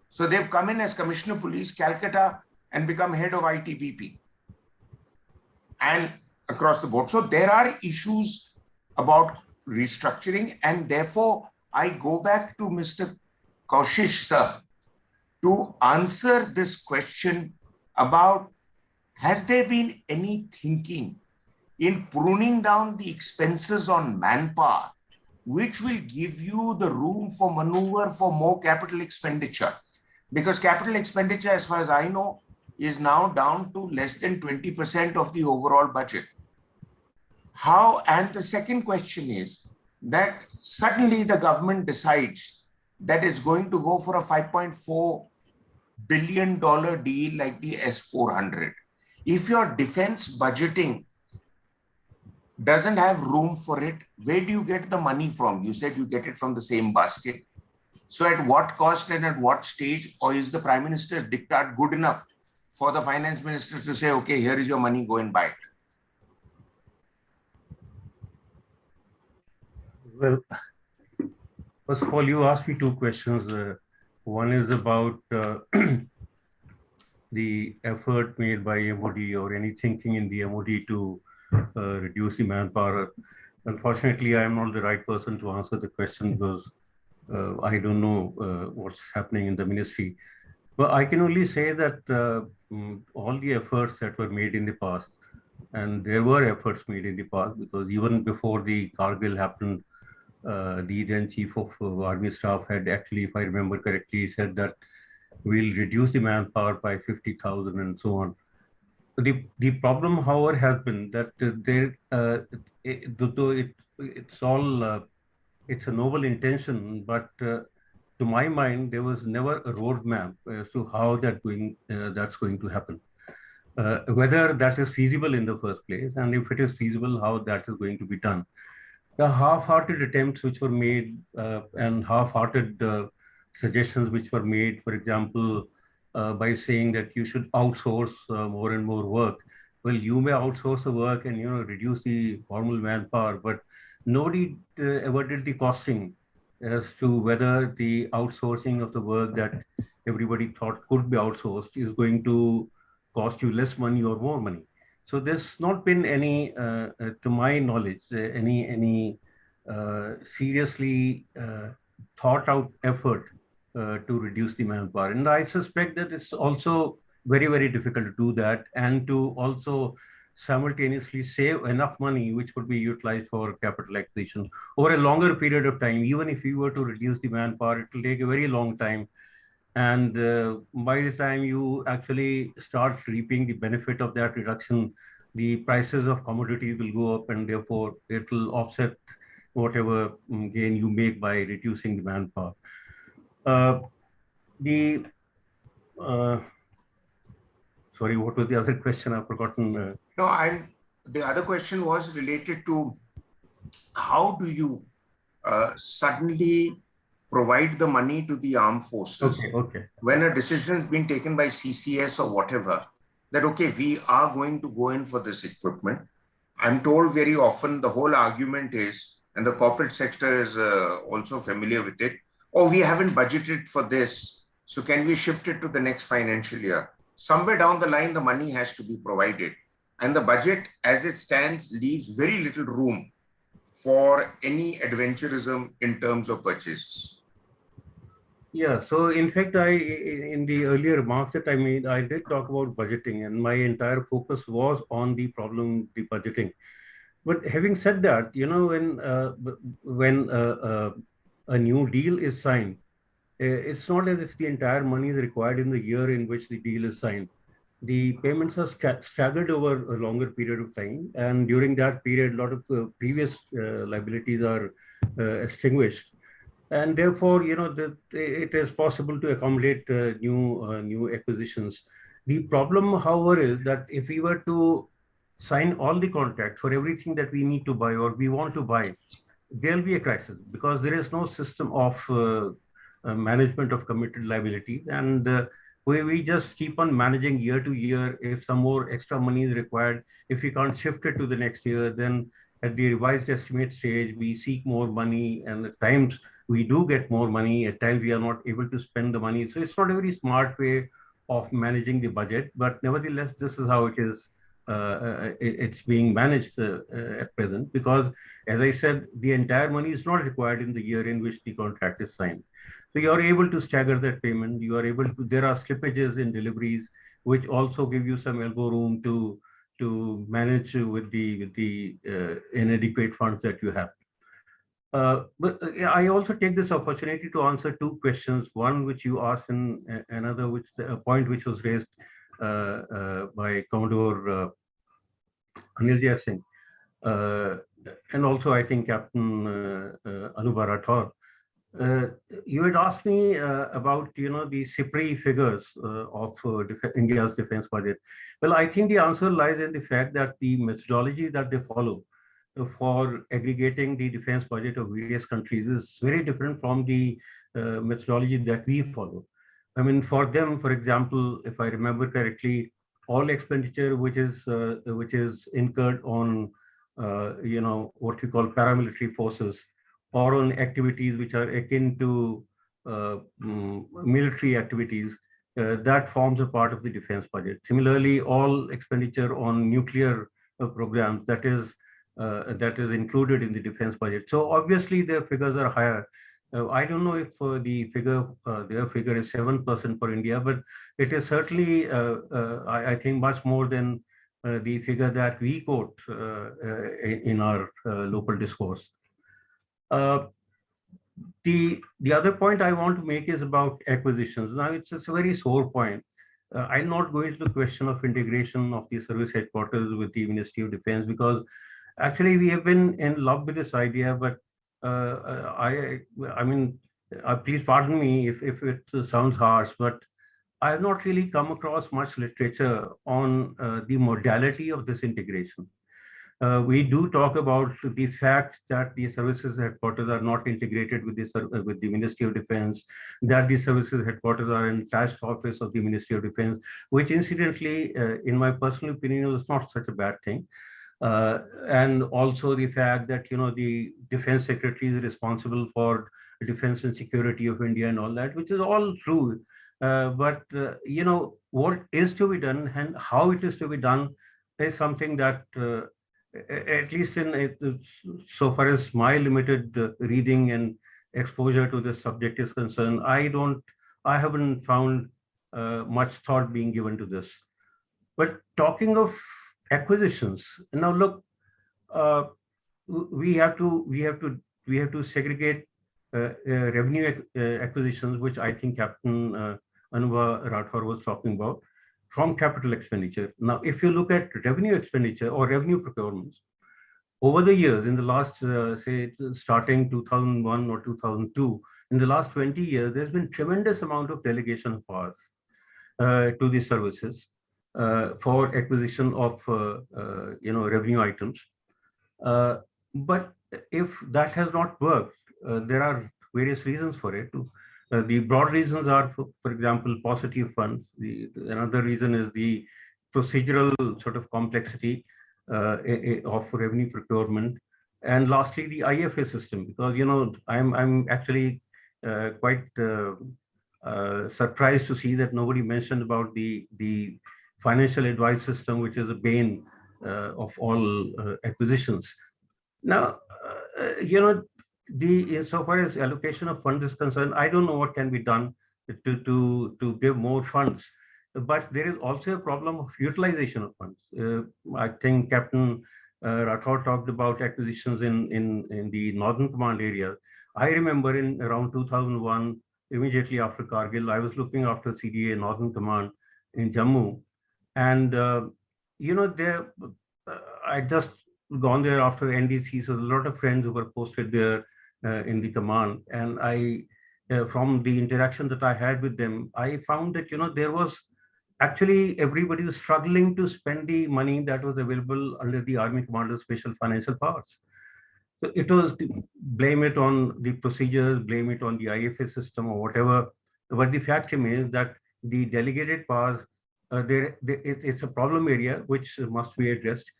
So they've come in as Commissioner Police, Calcutta, and become head of ITBP and across the board. So there are issues about restructuring, and therefore I go back to Mr. Kaushish, sir, to answer this question about, has there been any thinking in pruning down the expenses on manpower, which will give you the room for maneuver for more capital expenditure? Because capital expenditure, as far as I know, is now down to less than 20% of the overall budget. How? And the second question is that suddenly the government decides that it's going to go for a $5.4 billion deal like the S-400. If your defense budgeting doesn't have room for it, where do you get the money from? You said you get it from the same basket. So at what cost and at what stage, or is the Prime Minister's diktat good enough for the finance minister to say, okay, here is your money, go and buy it? Well, first of all, you asked me two questions. One is about the effort made by MOD or any thinking in the MOD to reduce the manpower. Unfortunately, I am not the right person to answer the question because I don't know what's happening in the ministry. But I can only say that all the efforts that were made in the past, and there were efforts made in the past, because even before the Kargil happened, the then Chief of Army Staff had actually, if I remember correctly, said that we'll reduce the manpower by 50,000 and so on. The problem, however, has been that it's a noble intention, but to my mind, there was never a roadmap as to how that's going to happen. Whether that is feasible in the first place, and if it is feasible, how that is going to be done. The half-hearted attempts which were made and half-hearted suggestions which were made, for example, by saying that you should outsource more and more work. Well, you may outsource the work and reduce the formal manpower, but nobody ever did the costing as to whether the outsourcing of the work that everybody thought could be outsourced is going to cost you less money or more money. So there's not been any, to my knowledge, any seriously thought out effort to reduce the manpower. And I suspect that it's also very, very difficult to do that, and to also simultaneously save enough money which could be utilized for capital acquisition over a longer period of time. Even if you were to reduce the manpower, it will take a very long time. And by the time you actually start reaping the benefit of that reduction, the prices of commodities will go up, and therefore it will offset whatever gain you make by reducing the manpower. Sorry, what was the other question? I've forgotten. No, the other question was related to how do you suddenly provide the money to the armed forces when a decision has been taken by CCS or whatever, that, okay, we are going to go in for this equipment. I'm told very often the whole argument is, and the corporate sector is also familiar with it, oh, we haven't budgeted for this, so can we shift it to the next financial year? Somewhere down the line, the money has to be provided. And the budget, as it stands, leaves very little room for any adventurism in terms of purchases. Yeah, so in fact, in the earlier remarks that I made, I did talk about budgeting, and my entire focus was on the problem, the budgeting. But having said that, when a new deal is signed, it's not as if the entire money is required in the year in which the deal is signed. The payments are staggered over a longer period of time, and during that period, a lot of previous liabilities are extinguished, and therefore, it is possible to accommodate new acquisitions. The problem, however, is that if we were to sign all the contracts for everything that we need to buy or we want to buy, there'll be a crisis because there is no system of management of committed liabilities, and We just keep on managing year to year. If some more extra money is required, if we can't shift it to the next year, then at the revised estimate stage, we seek more money, and at times we do get more money. At times we are not able to spend the money. So it's not a very smart way of managing the budget, but nevertheless, this is how it is. It's being managed at present because, as I said, the entire money is not required in the year in which the contract is signed. So you are able to stagger that payment. You are able to. There are slippages in deliveries, which also give you some elbow room to manage with the inadequate funds that you have. But I also take this opportunity to answer two questions. One which you asked, and another which a point which was raised by Commodore Anil Singh, and also I think Captain Anubha Rathore. You had asked me about the CIPRI figures of India's defense budget. Well, I think the answer lies in the fact that the methodology that they follow for aggregating the defense budget of various countries is very different from the methodology that we follow. I mean, for them, for example, if I remember correctly, all expenditure which is incurred on what we call paramilitary forces or on activities which are akin to military activities, that forms a part of the defense budget. Similarly, all expenditure on nuclear programs, that is included in the defense budget. So obviously their figures are higher. I don't know if their figure is 7% for India, but it is certainly, I think, much more than the figure that we quote in our local discourse. The other point I want to make is about acquisitions. Now, it's a very sore point. I'll not go into the question of integration of the service headquarters with the Ministry of Defense, because actually we have been in love with this idea, but I mean, please pardon me if it sounds harsh, but I have not really come across much literature on the modality of this integration. We do talk about the fact that the services headquarters are not integrated with the Ministry of Defense, that the services headquarters are an attached office of the Ministry of Defense, which incidentally, in my personal opinion, is not such a bad thing. And also the fact that the Defense Secretary is responsible for defense and security of India and all that, which is all true. But what is to be done and how it is to be done is something that, at least so far as my limited reading and exposure to this subject is concerned, I haven't found much thought being given to this. But talking of acquisitions, now look, we have to segregate revenue acquisitions, which I think Captain Anubha Rathore was talking about, from capital expenditure. Now, if you look at revenue expenditure or revenue procurements, over the years, in the last, say, starting 2001 or 2002, in the last 20 years, there's been tremendous amount of delegation of powers to the services for acquisition of revenue items. But if that has not worked, there are various reasons for it. The broad reasons are, for example, paucity of funds. Another reason is the procedural sort of complexity of revenue procurement, and lastly, the IFA system. Because I'm actually quite surprised to see that nobody mentioned about the financial advice system, which is a bane of all acquisitions. Now, so far as allocation of funds is concerned, I don't know what can be done to give more funds, but there is also a problem of utilization of funds. I think Captain Rathore talked about acquisitions in the Northern Command area. I remember in around 2001, immediately after Kargil, I was looking after CDA Northern Command in Jammu, and there I just gone there after NDC, so a lot of friends who were posted there in the command, and I, from the interaction that I had with them, I found that there was actually everybody was struggling to spend the money that was available under the Army Commander's Special Financial Powers. So it was blame it on the procedures, blame it on the IFA system or whatever. But the fact remains that the delegated powers, it's a problem area which must be addressed.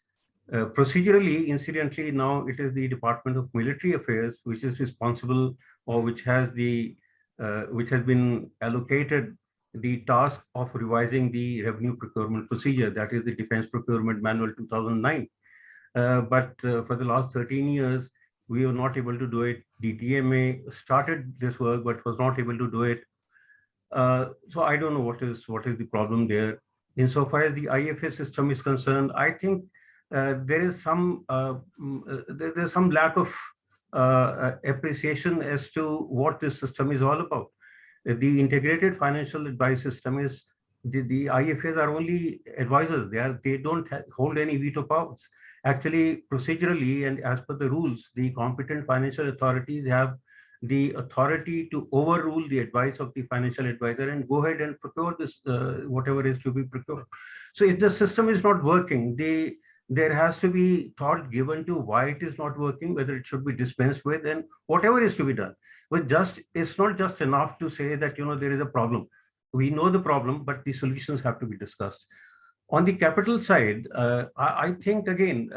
Procedurally, incidentally, now it is the Department of Military Affairs which is responsible, or which has been allocated the task of revising the revenue procurement procedure, that is the Defense Procurement Manual 2009. But for the last 13 years, we were not able to do it. The DMA started this work, but was not able to do it. So I don't know what is the problem there. Insofar as the IFA system is concerned, I think there's some lack of appreciation as to what this system is all about. The integrated financial advice system is the IFAs are only advisors. They don't hold any veto powers. Actually, procedurally and as per the rules, the competent financial authorities have the authority to overrule the advice of the financial advisor and go ahead and procure this whatever is to be procured. So if the system is not working, there has to be thought given to why it is not working, whether it should be dispensed with, and whatever is to be done. But it's not just enough to say that there is a problem. We know the problem, but the solutions have to be discussed. On the capital side, I think again,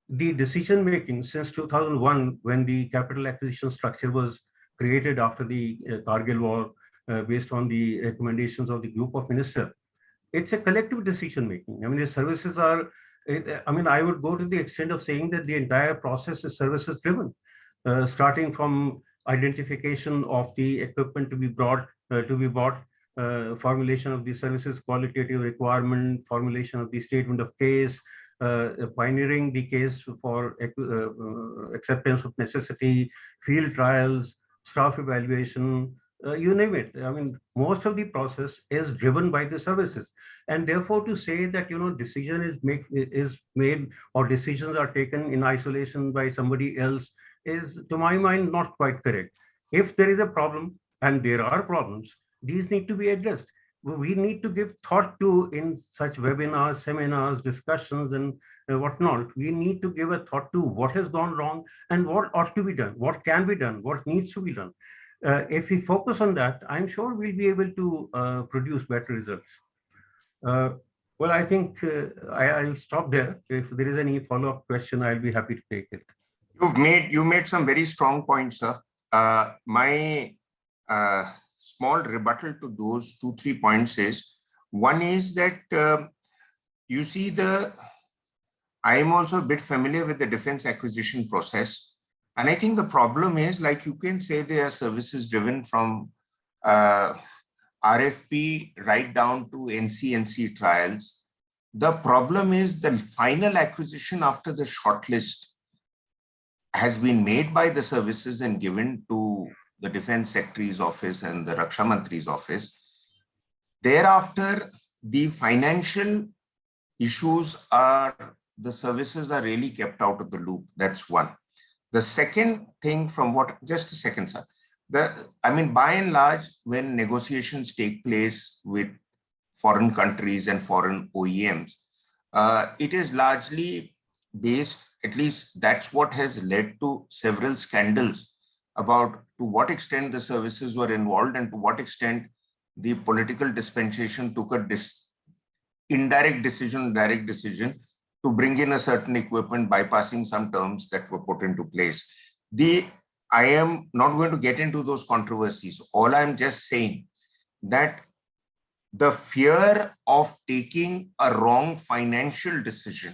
the decision making since 2001, when the capital acquisition structure was created after the Kargil war, based on the recommendations of the group of ministers, it's a collective decision making. I mean, the services are, I would go to the extent of saying that the entire process is services driven, starting from identification of the equipment to be bought, formulation of the services qualitative requirement, formulation of the statement of case, pioneering the case for acceptance of necessity, field trials, staff evaluation, you name it. I mean, most of the process is driven by the services, and therefore to say that decision is made or decisions are taken in isolation by somebody else is, to my mind, not quite correct. If there is a problem, and there are problems, these need to be addressed. We need to give thought to, in such webinars, seminars, discussions, and whatnot. We need to give a thought to what has gone wrong and what ought to be done, what can be done, what needs to be done. If we focus on that, I'm sure we'll be able to produce better results. Well, I think I'll stop there. If there is any follow-up question, I'll be happy to take it. You made some very strong points, sir. My small rebuttal to those 2-3 points is, one is that you see I am also a bit familiar with the defense acquisition process. And I think the problem is, like, you can say they are services driven from RFP right down to NCNC trials. The problem is the final acquisition after the shortlist has been made by the services and given to the Defense Secretary's office and the Raksha Mantri's office. Thereafter, the financial issues the services are really kept out of the loop. That's one. The second thing just a second, sir. By and large, when negotiations take place with foreign countries and foreign OEMs, it is largely based, at least that's what has led to several scandals about to what extent the services were involved and to what extent the political dispensation took a direct decision to bring in a certain equipment, bypassing some terms that were put into place. I am not going to get into those controversies. All I'm just saying that the fear of taking a wrong financial decision,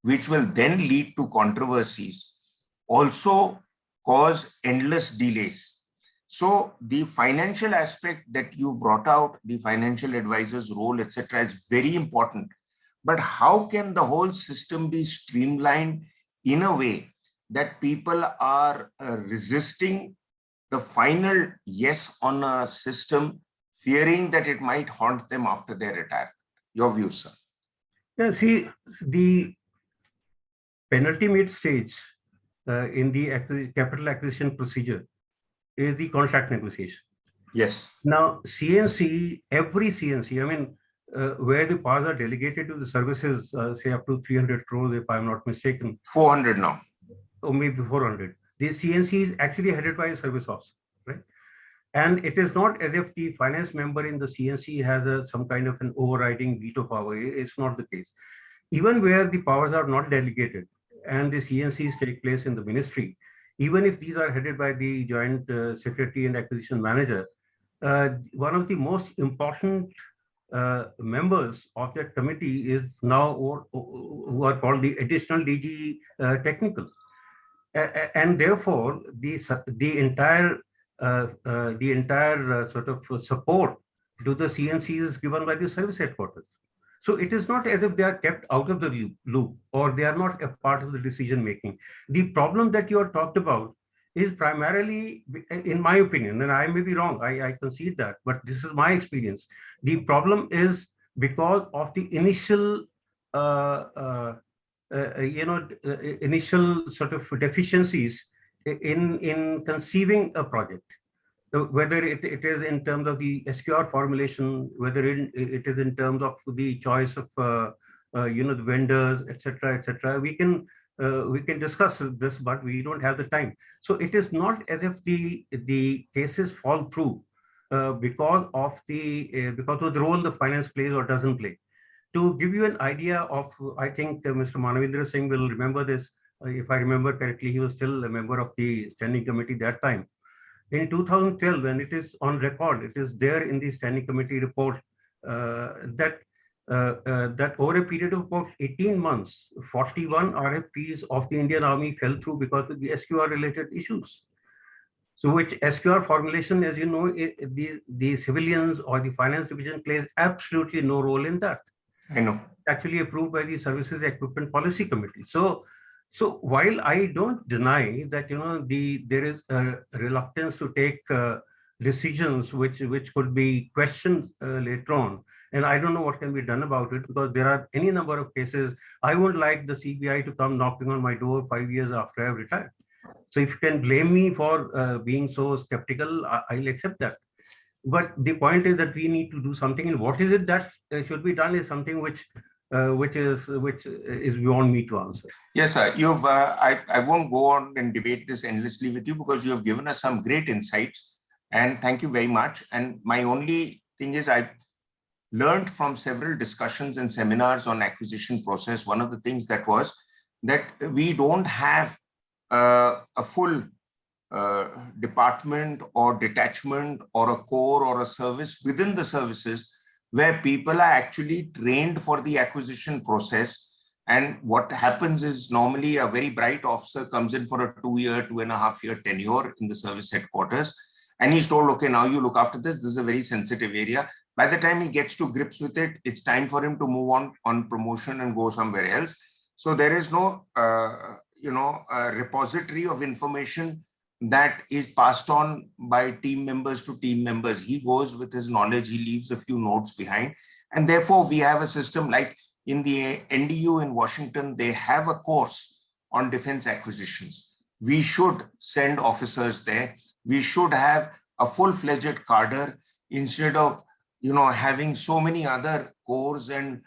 which will then lead to controversies, also cause endless delays. So the financial aspect that you brought out, the financial advisor's role, etc., is very important. But how can the whole system be streamlined in a way that people are resisting the final yes on a system, fearing that it might haunt them after their retirement? Your view, sir. Yeah, see, the penultimate stage in the capital acquisition procedure is the contract negotiation. Yes. Now, CNC, every CNC, where the powers are delegated to the services, say up to 300 crores, if I'm not mistaken. 400 now. Or maybe 400. The CNC is actually headed by a service officer, right? And it is not as if the finance member in the CNC has some kind of an overriding veto power. It's not the case. Even where the powers are not delegated and the CNCs take place in the ministry, even if these are headed by the joint secretary and acquisition manager, one of the most important members of that committee is now who are called the additional DG technical. And therefore, the entire sort of support to the CNCs is given by the service headquarters. So it is not as if they are kept out of the loop or they are not a part of the decision making. The problem that you are talked about is primarily, in my opinion, and I may be wrong, I concede that, but this is my experience. The problem is because of the initial initial sort of deficiencies in conceiving a project, whether it is in terms of the SQR formulation, whether it is in terms of the choice of the vendors, etc., etc. We can discuss this, but we don't have the time. So it is not as if the cases fall through because of the role the finance plays or doesn't play. To give you an idea of, I think Mr. Manavendra Singh will remember this. If I remember correctly, he was still a member of the standing committee that time. In 2012, and it is on record, it is there in the standing committee report that over a period of about 18 months, 41 RFPs of the Indian Army fell through because of the SQR related issues. So which SQR formulation, as you know, the civilians or the finance division plays absolutely no role in that. I know. Actually approved by the Services Equipment Policy Committee. So while I don't deny that there is a reluctance to take decisions which could be questioned later on, and I don't know what can be done about it because there are any number of cases. I would like the CBI to come knocking on my door 5 years after I have retired. So if you can blame me for being so skeptical, I'll accept that. But the point is that we need to do something, and what is it that should be done is something which is beyond me to answer. Yes, sir. You've. I won't go on and debate this endlessly with you because you have given us some great insights, and thank you very much. And my only thing is, I've learned from several discussions and seminars on acquisition process. One of the things that was that we don't have a full department or detachment or a core or a service within the services where people are actually trained for the acquisition process. And what happens is normally a very bright officer comes in for a 2-year, 2.5-year tenure in the service headquarters. And he's told, okay, now you look after this. This is a very sensitive area. By the time he gets to grips with it, it's time for him to move on promotion and go somewhere else. So there is no, repository of information that is passed on by team members to team members. He goes with his knowledge, he leaves a few notes behind. And therefore, we have a system like in the NDU in Washington, they have a course on defense acquisitions. We should send officers there. We should have a full-fledged cadre instead of having so many other corps and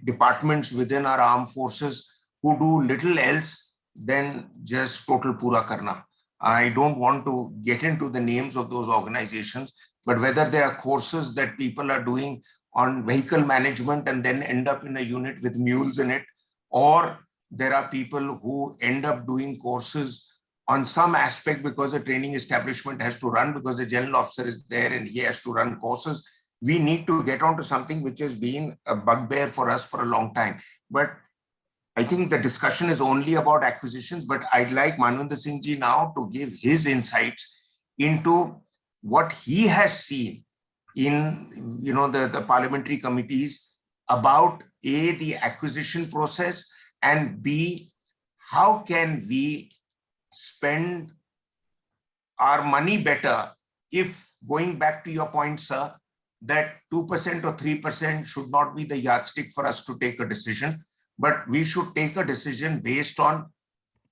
departments within our armed forces who do little else than just total pura karna. I don't want to get into the names of those organizations, but whether there are courses that people are doing on vehicle management and then end up in a unit with mules in it, or there are people who end up doing courses on some aspect because the training establishment has to run because the general officer is there and he has to run courses. We need to get onto something which has been a bugbear for us for a long time. But I think the discussion is only about acquisitions, but I'd like Manavendra Singh ji now to give his insights into what he has seen in the parliamentary committees about A, the acquisition process, and B, how can we spend our money better if, going back to your point, sir, that 2% or 3% should not be the yardstick for us to take a decision. But we should take a decision based on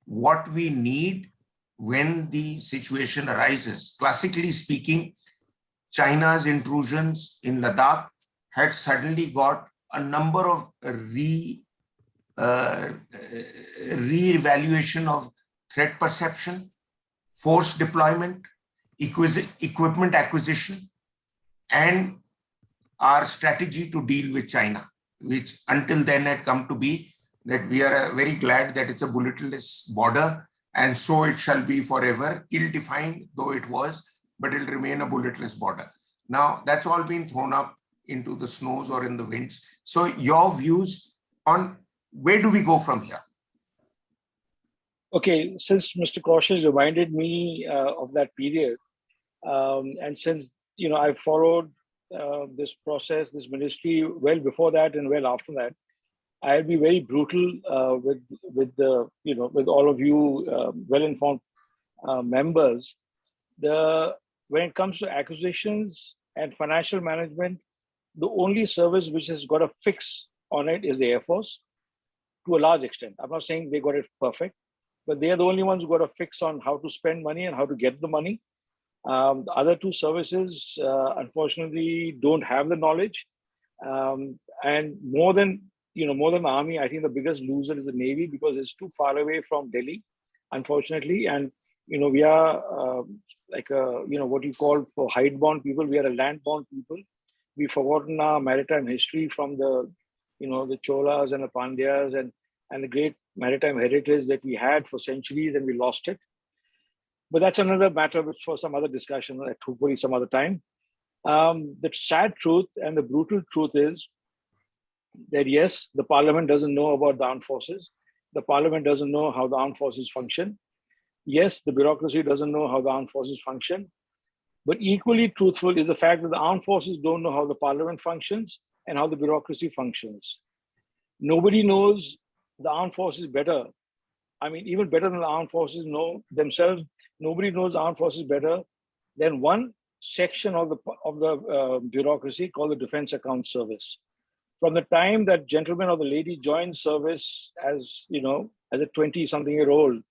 what we need when the situation arises. Classically speaking, China's intrusions in Ladakh had suddenly got a number of re-evaluation of threat perception, force deployment, equipment acquisition, and our strategy to deal with China, which until then had come to be that we are very glad that it's a bulletless border, and so it shall be forever, ill-defined though it was, but it'll remain a bulletless border. Now, that's all been thrown up into the snows or in the winds. So your views on where do we go from here? Okay, since Mr. Cautious reminded me of that period, and since I followed this process, this ministry well before that and well after that, I'll be very brutal with the with all of you well-informed members. When it comes to acquisitions and financial management, the only service which has got a fix on it is the Air Force, to a large extent. I'm not saying they got it perfect, but they are the only ones who got a fix on how to spend money and how to get the money. The other two services, unfortunately, don't have the knowledge. And more than the Army, I think the biggest loser is the Navy, because it's too far away from Delhi, unfortunately. And we are like what you call for hide-bound people. We are a land-bound people. We've forgotten our maritime history from the the Cholas and the Pandyas and the great maritime heritage that we had for centuries, and we lost it. But that's another matter for some other discussion, hopefully some other time. The sad truth and the brutal truth is that yes, the parliament doesn't know about the armed forces. The parliament doesn't know how the armed forces function. Yes, the bureaucracy doesn't know how the armed forces function. But equally truthful is the fact that the armed forces don't know how the parliament functions and how the bureaucracy functions. Nobody knows the armed forces better. I mean, even better than the armed forces know themselves. Nobody knows the armed forces better than one section of the bureaucracy called the Defense Account Service. From the time that gentleman or the lady joins service as a 20-something-year-old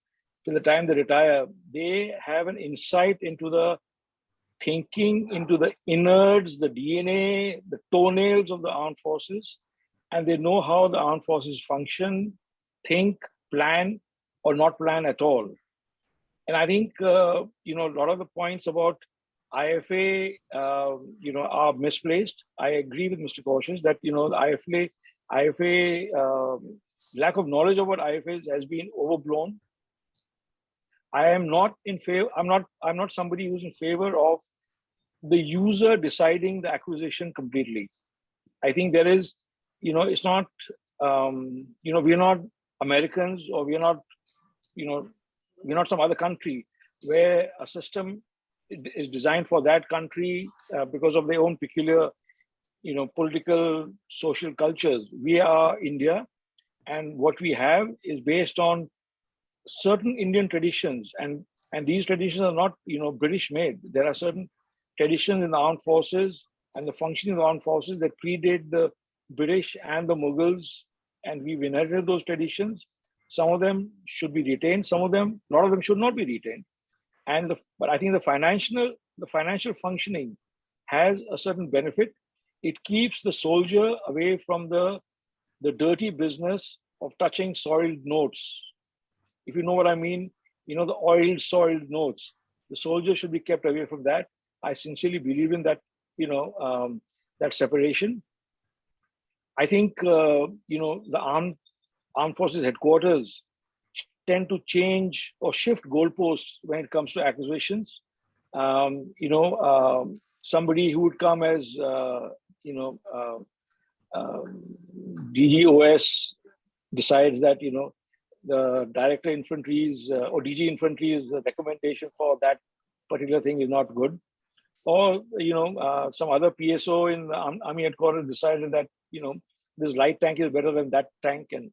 till the time they retire, they have an insight into the thinking, into the innards, the DNA, the toenails of the armed forces, and they know how the armed forces function, think, plan, or not plan at all. And I think a lot of the points about IFA are misplaced. I agree with Mr. Cautious that the IFA lack of knowledge about IFAs has been overblown. I am not in favor. I'm not somebody who's in favor of the user deciding the acquisition completely. I think there is, it's not, we're not Americans, or we're not some other country where a system is designed for that country because of their own peculiar, political, social cultures. We are India, and what we have is based on certain Indian traditions, and these traditions are not, British made. There are certain traditions in the armed forces and the functioning of the armed forces that predate the British and the Mughals, and we've inherited those traditions. Some of them should be retained. A lot of them should not be retained. But I think the financial functioning has a certain benefit. It keeps the soldier away from the dirty business of touching soiled notes. If you know what I mean, the oiled, soiled notes. The soldier should be kept away from that. I sincerely believe in that, that separation. I think, the armed forces headquarters tend to change or shift goalposts when it comes to acquisitions. Somebody who would come as, DGOS decides that, the director infantry's or DG infantry's recommendation for that particular thing is not good. Or, some other PSO in the Army headquarters decided that, this light tank is better than that tank. And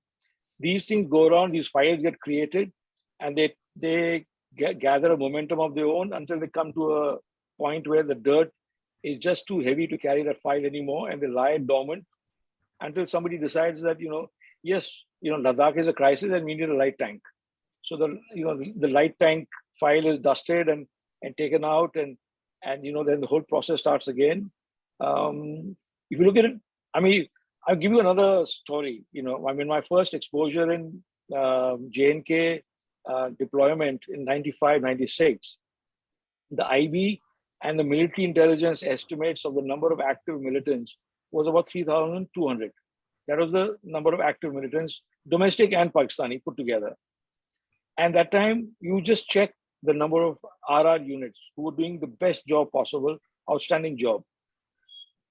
these things go around, these files get created, and they gather a momentum of their own until they come to a point where the dirt is just too heavy to carry that file anymore, and they lie dormant until somebody decides that, yes, Ladakh is a crisis and we need a light tank. So the light tank file is dusted and taken out, and then the whole process starts again. If you look at it, I mean, I'll give you another story. My first exposure in J&K deployment in 95, 96, the IB and the military intelligence estimates of the number of active militants was about 3,200. That was the number of active militants, domestic and Pakistani put together. And that time, you just check the number of RR units who were doing the best job possible, outstanding job.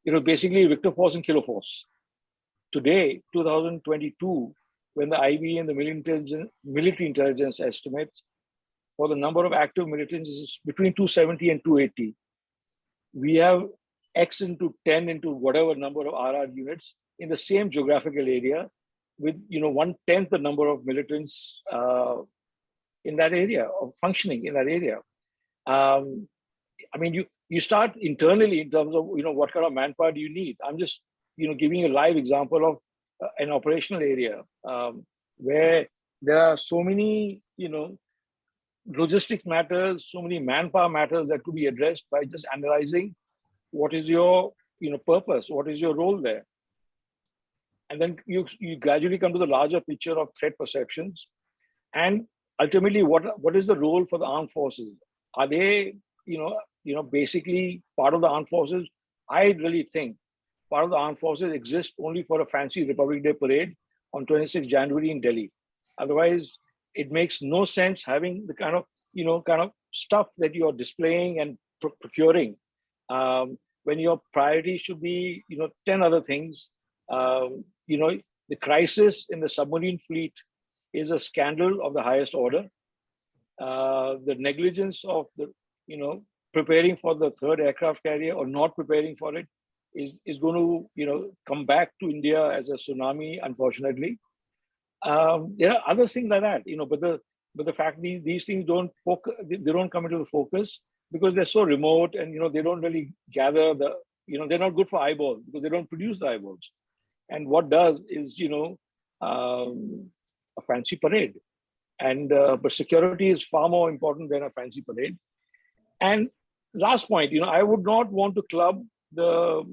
It was basically Victor Force and Kilo Force. Today, 2022, when the IB and the military intelligence estimates for the number of active militants is between 270 and 280. We have X into 10 into whatever number of RR units in the same geographical area with 1/10 the number of militants in that area or functioning in that area. I mean, you start internally in terms of what kind of manpower do you need. I'm just giving a live example of an operational area where there are so many logistics matters, so many manpower matters that could be addressed by just analyzing what is your purpose, what is your role there, and then you gradually come to the larger picture of threat perceptions, and ultimately what is the role for the armed forces? Are they basically part of the armed forces? I really think part of the armed forces exist only for a fancy Republic Day parade on 26 January in Delhi. Otherwise, it makes no sense having the kind of stuff that you are displaying and procuring when your priority should be 10 other things. The crisis in the submarine fleet is a scandal of the highest order. The negligence of the preparing for the third aircraft carrier or not preparing for it is going to come back to India as a tsunami, unfortunately. There are other things like that, but the fact these things don't focus, they don't come into the focus because they're so remote, and they don't really gather the they're not good for eyeballs because they don't produce the eyeballs. And what does is a fancy parade, and but security is far more important than a fancy parade. And last point, I would not want to club the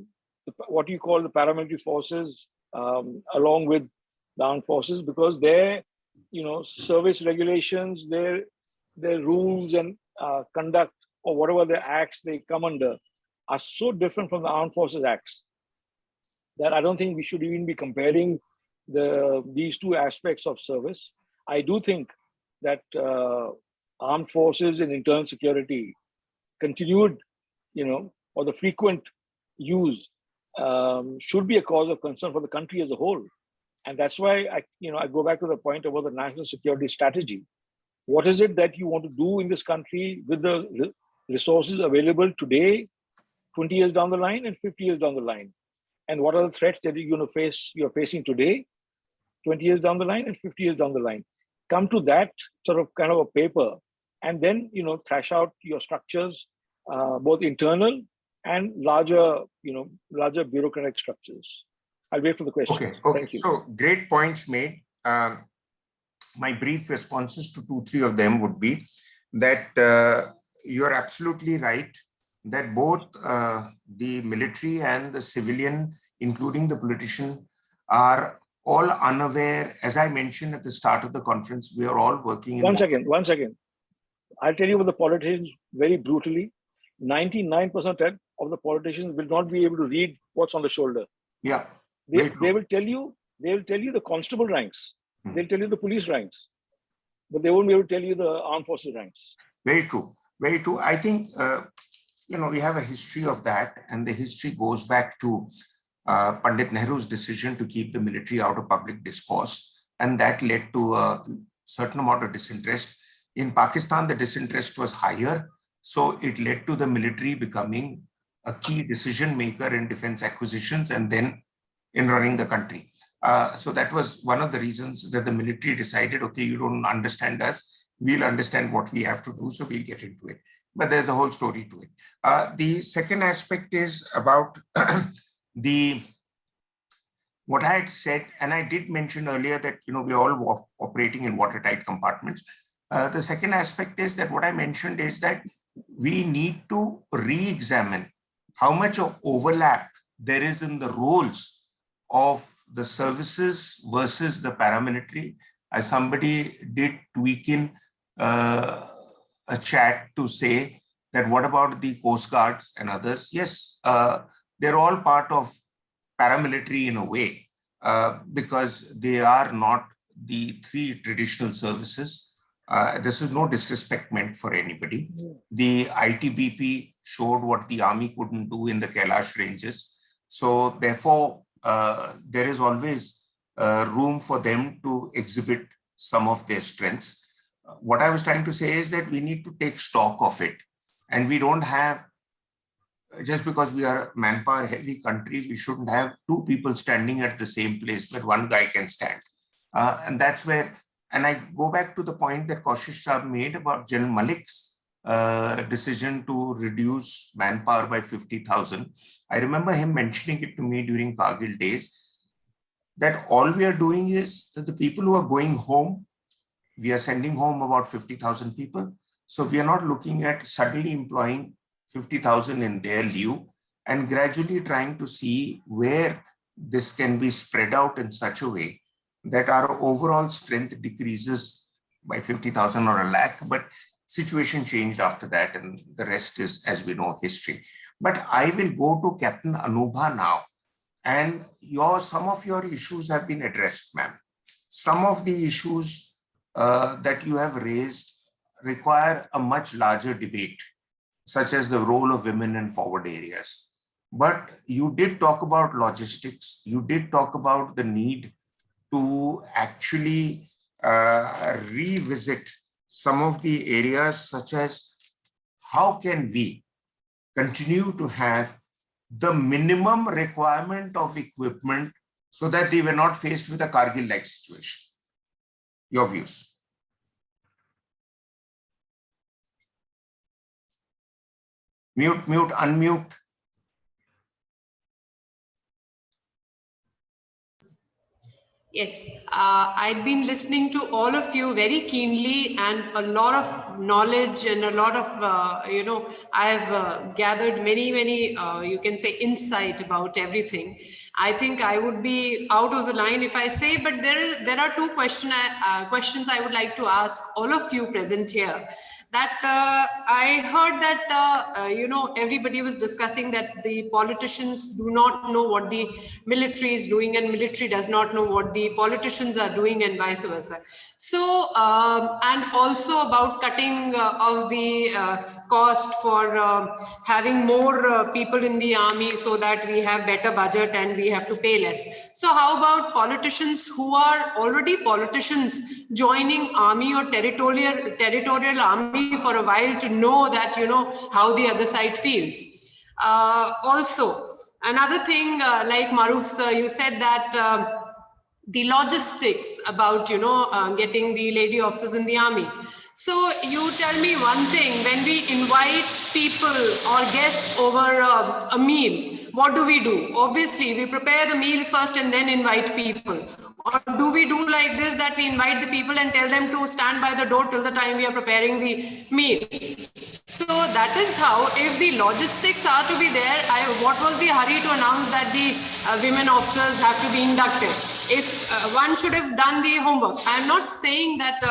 what you call the paramilitary forces along with the armed forces, because their service regulations, their rules and conduct or whatever the acts they come under are so different from the armed forces acts that I don't think we should even be comparing these two aspects of service. I do think that armed forces and internal security continued, or the frequent use should be a cause of concern for the country as a whole. And that's why I go back to the point about the national security strategy. What is it that you want to do in this country with the resources available today, 20 years down the line and 50 years down the line? And what are the threats that you're facing today, 20 years down the line and 50 years down the line? Come to that sort of kind of a paper, and then thrash out your structures, both internal and larger bureaucratic structures. I'll wait for the question. Okay. Thank you. So great points made. My brief responses to 2-3 of them would be that you're absolutely right that both the military and the civilian, including the politician, are all unaware. As I mentioned at the start of the conference, we are all working in... One second. I'll tell you about the politicians very brutally. 99% of the politicians will not be able to read what's on the shoulder. Yeah. They will tell you the constable ranks. They'll tell you the police ranks, but they won't be able to tell you the armed forces ranks. Very true. Very true. I think, we have a history of that, and the history goes back to Pandit Nehru's decision to keep the military out of public discourse, and that led to a certain amount of disinterest. In Pakistan, the disinterest was higher, so it led to the military becoming a key decision maker in defense acquisitions and then in running the country. So that was one of the reasons that the military decided, okay, you don't understand us, we'll understand what we have to do, so we'll get into it. But there's a whole story to it. The second aspect is about what I had said, and I did mention earlier that we're all operating in watertight compartments. The second aspect is that what I mentioned is that we need to re-examine how much of overlap there is in the roles of the services versus the paramilitary. Somebody did tweak in a chat to say that what about the Coast Guards and others? Yes, they're all part of paramilitary in a way, because they are not the three traditional services. This is no disrespect meant for anybody. The ITBP showed what the army couldn't do in the Kailash ranges. So therefore, there is always room for them to exhibit some of their strengths. What I was trying to say is that we need to take stock of it. And we don't have, just because we are a manpower heavy country, we shouldn't have two people standing at the same place where one guy can stand. And that's where, and I go back to the point that Kaushish Saab made about General Malik's decision to reduce manpower by 50,000. I remember him mentioning it to me during Kargil days, that all we are doing is that the people who are going home, we are sending home about 50,000 people. So we are not looking at suddenly employing 50,000 in their lieu, and gradually trying to see where this can be spread out in such a way that our overall strength decreases by 50,000 or a lakh, but situation changed after that, and the rest is, as we know, history. But I will go to Captain Anubha now, and some of your issues have been addressed, ma'am. Some of the issues that you have raised require a much larger debate, such as the role of women in forward areas. But you did talk about logistics. You did talk about the need to actually revisit some of the areas, such as how can we continue to have the minimum requirement of equipment so that they were not faced with a Kargil-like situation. Your views. Mute, unmute. Yes, I'd been listening to all of you very keenly, and a lot of knowledge and a lot of, I've gathered many, you can say, insight about everything. I think I would be out of the line if I say, but there are two questions I would like to ask all of you present here. That I heard that everybody was discussing that the politicians do not know what the military is doing, and military does not know what the politicians are doing, and vice versa. So and also about cutting of the cost for having more people in the army so that we have better budget and we have to pay less. So how about politicians who are already politicians joining army or territorial army for a while to know that, how the other side feels. Also, another thing, like Maruf sir, you said that the logistics about, getting the lady officers in the army. So you tell me one thing, when we invite people or guests over a meal, what do? Obviously, we prepare the meal first and then invite people. Or do we do like this, that we invite the people and tell them to stand by the door till the time we are preparing the meal? So that is how, if the logistics are to be there, what was the hurry to announce that the women officers have to be inducted? If one should have done the homework. I am not saying that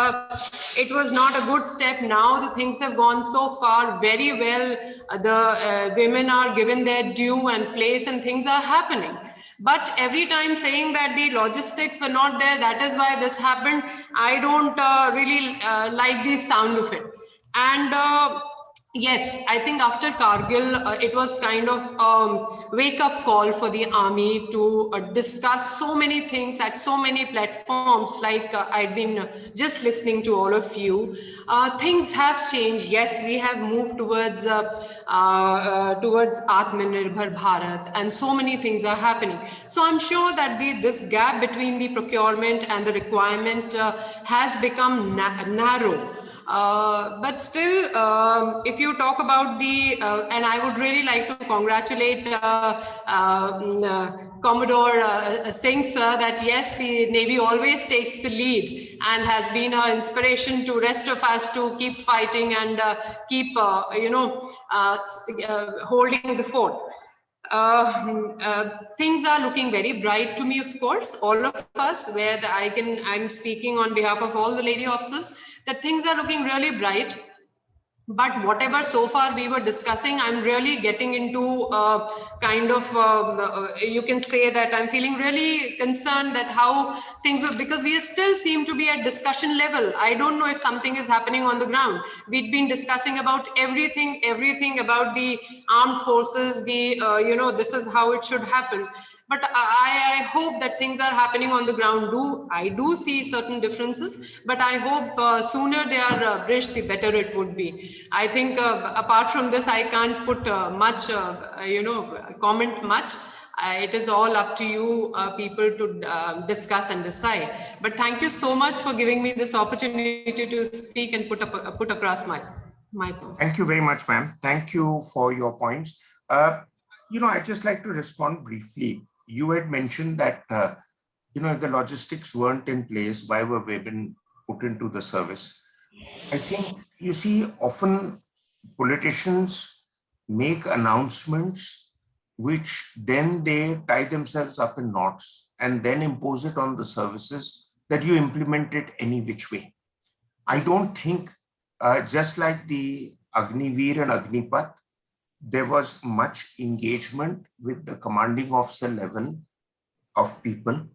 it was not a good step. Now the things have gone so far very well. The women are given their due and place, and things are happening. But every time saying that the logistics were not there, that is why this happened, I don't really like the sound of it. And yes, I think after Kargil, it was kind of wake-up call for the army to discuss so many things at so many platforms. Like I'd been just listening to all of you. Things have changed. Yes, we have moved towards Atmanirbhar Bharat, and so many things are happening. So I'm sure that this gap between the procurement and the requirement has become narrow. But still, if you talk about and I would really like to congratulate Commodore Singh sir, that yes, the Navy always takes the lead and has been an inspiration to rest of us to keep fighting and keep, holding the fort. Things are looking very bright to me, of course, all of us, where I'm speaking on behalf of all the lady officers, that things are looking really bright. But whatever so far we were discussing, I'm really getting into kind of, you can say that I'm feeling really concerned that how things were, because we still seem to be at discussion level. I don't know if something is happening on the ground. We've been discussing about everything about the armed forces, this is how it should happen. But I hope that things are happening on the ground. I do see certain differences, but I hope sooner they are bridged, the better it would be. I think apart from this, I can't put comment much. It is all up to you people to discuss and decide. But thank you so much for giving me this opportunity to speak and put across my points. Thank you very much, ma'am. Thank you for your points. I'd just like to respond briefly. You had mentioned that, if the logistics weren't in place, why were women put into the service? I think, you see, often politicians make announcements which then they tie themselves up in knots and then impose it on the services that you implement it any which way. I don't think, just like the Agniveer and Agnipath, there was much engagement with the commanding officer level of people.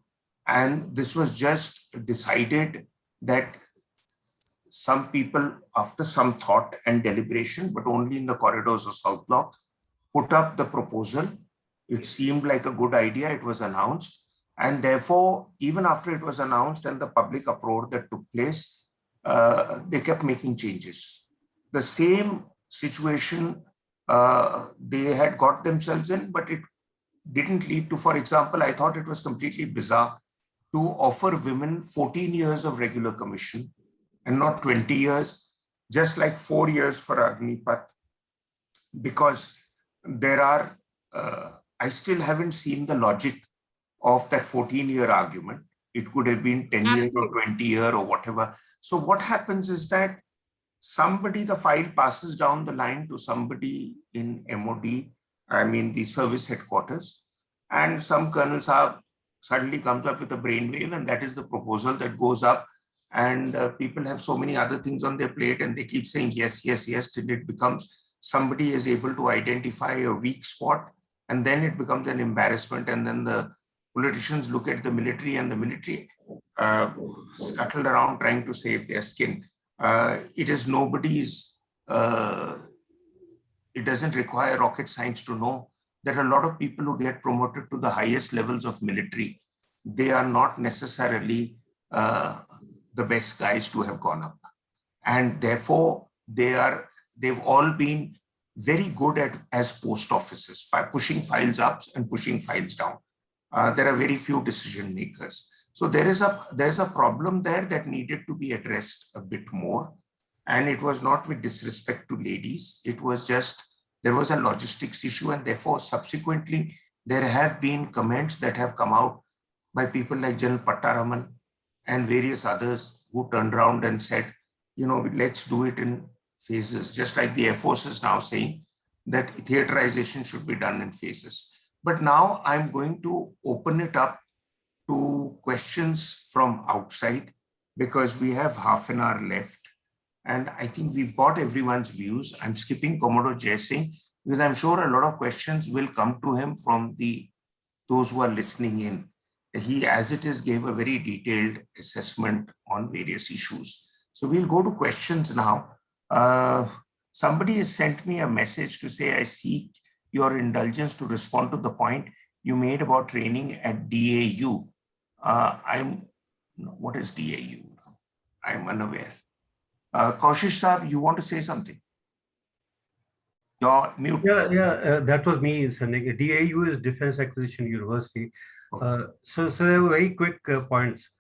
And this was just decided that some people, after some thought and deliberation, but only in the corridors of South Block, put up the proposal. It seemed like a good idea. It was announced. And therefore, even after it was announced and the public uproar that took place, they kept making changes. The same situation they had got themselves in, but it didn't lead to, for example, I thought it was completely bizarre to offer women 14 years of regular commission and not 20 years, just like 4 years for Agnipath, because there are, I still haven't seen the logic of that 14-year argument. It could have been 10 years or 20 years or whatever. So what happens is that the file passes down the line to somebody in MOD, I mean the service headquarters, and some Colonel Saab suddenly comes up with a brainwave, and that is the proposal that goes up. And people have so many other things on their plate and they keep saying yes, yes, yes, till it becomes somebody is able to identify a weak spot, and then it becomes an embarrassment. And then the politicians look at the military, and the military scuttled around trying to save their skin. It is nobody's, it doesn't require rocket science to know that a lot of people who get promoted to the highest levels of military, they are not necessarily the best guys to have gone up. And therefore, they've all been very good as post officers, by pushing files up and pushing files down. There are very few decision makers. So there's a problem there that needed to be addressed a bit more. And it was not with disrespect to ladies. It was just, there was a logistics issue, and therefore subsequently there have been comments that have come out by people like General Pattaraman and various others who turned around and said, let's do it in phases, just like the Air Force is now saying that theaterization should be done in phases. But now I'm going to open it up to questions from outside, because we have half an hour left. And I think we've got everyone's views. I'm skipping Commodore Jai Singh because I'm sure a lot of questions will come to him from those who are listening in. He, as it is, gave a very detailed assessment on various issues. So we'll go to questions now. Somebody has sent me a message to say, I seek your indulgence to respond to the point you made about training at DAU. What is DAU? I'm unaware. Kaushik Saab, you want to say something? You're mute. Yeah, that was me sending. DAU is Defense Acquisition University. So there were very quick points.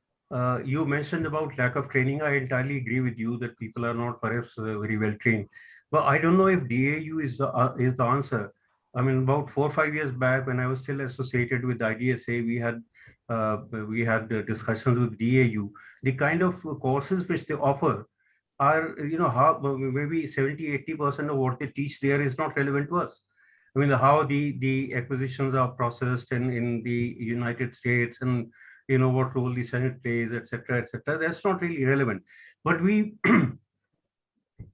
You mentioned about lack of training. I entirely agree with you that people are not perhaps very well trained. But I don't know if DAU is the answer. I mean, about 4 or 5 years back, when I was still associated with IDSA, we had discussions with DAU. The kind of courses which they offer are, how maybe 70-80% of what they teach there is not relevant to us. I mean, how the acquisitions are processed in the United States, and what role the Senate plays, etc., etc. That's not really relevant. But we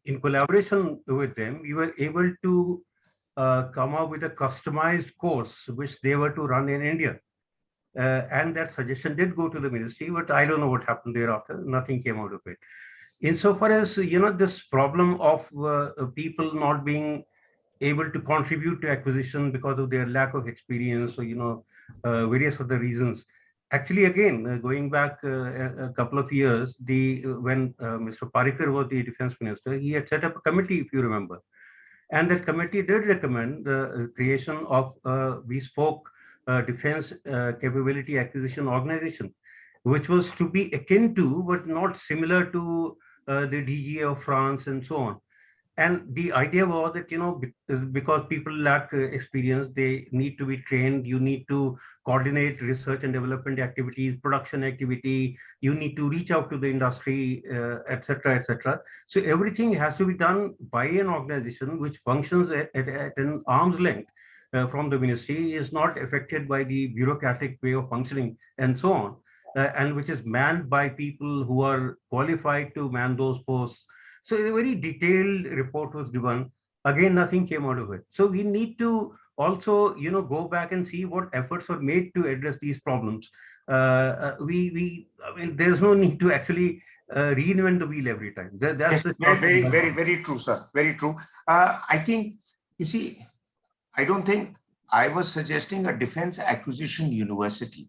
In collaboration with them, we were able to come up with a customized course which they were to run in India. And that suggestion did go to the ministry, but I don't know what happened thereafter. Nothing came out of it. Insofar as, this problem of people not being able to contribute to acquisition because of their lack of experience or, various other reasons. Actually, again, going back a couple of years, when Mr. Parikar was the defense minister, he had set up a committee, if you remember. And that committee did recommend the creation of a bespoke defense capability acquisition organization, which was to be akin to, but not similar to the DGA of France and so on. And the idea was that, because people lack experience, they need to be trained. You need to coordinate research and development activities, production activity. You need to reach out to the industry, et cetera, et cetera. So everything has to be done by an organization which functions at an arm's length from the ministry, is not affected by the bureaucratic way of functioning and so on, and which is manned by people who are qualified to man those posts. So a very detailed report was given. Again, nothing came out of it. So we need to also, go back and see what efforts were made to address these problems. I mean, there's no need to actually reinvent the wheel every time. That's the very, very, very true, sir. Very true. I think, you see, I don't think I was suggesting a defense acquisition university.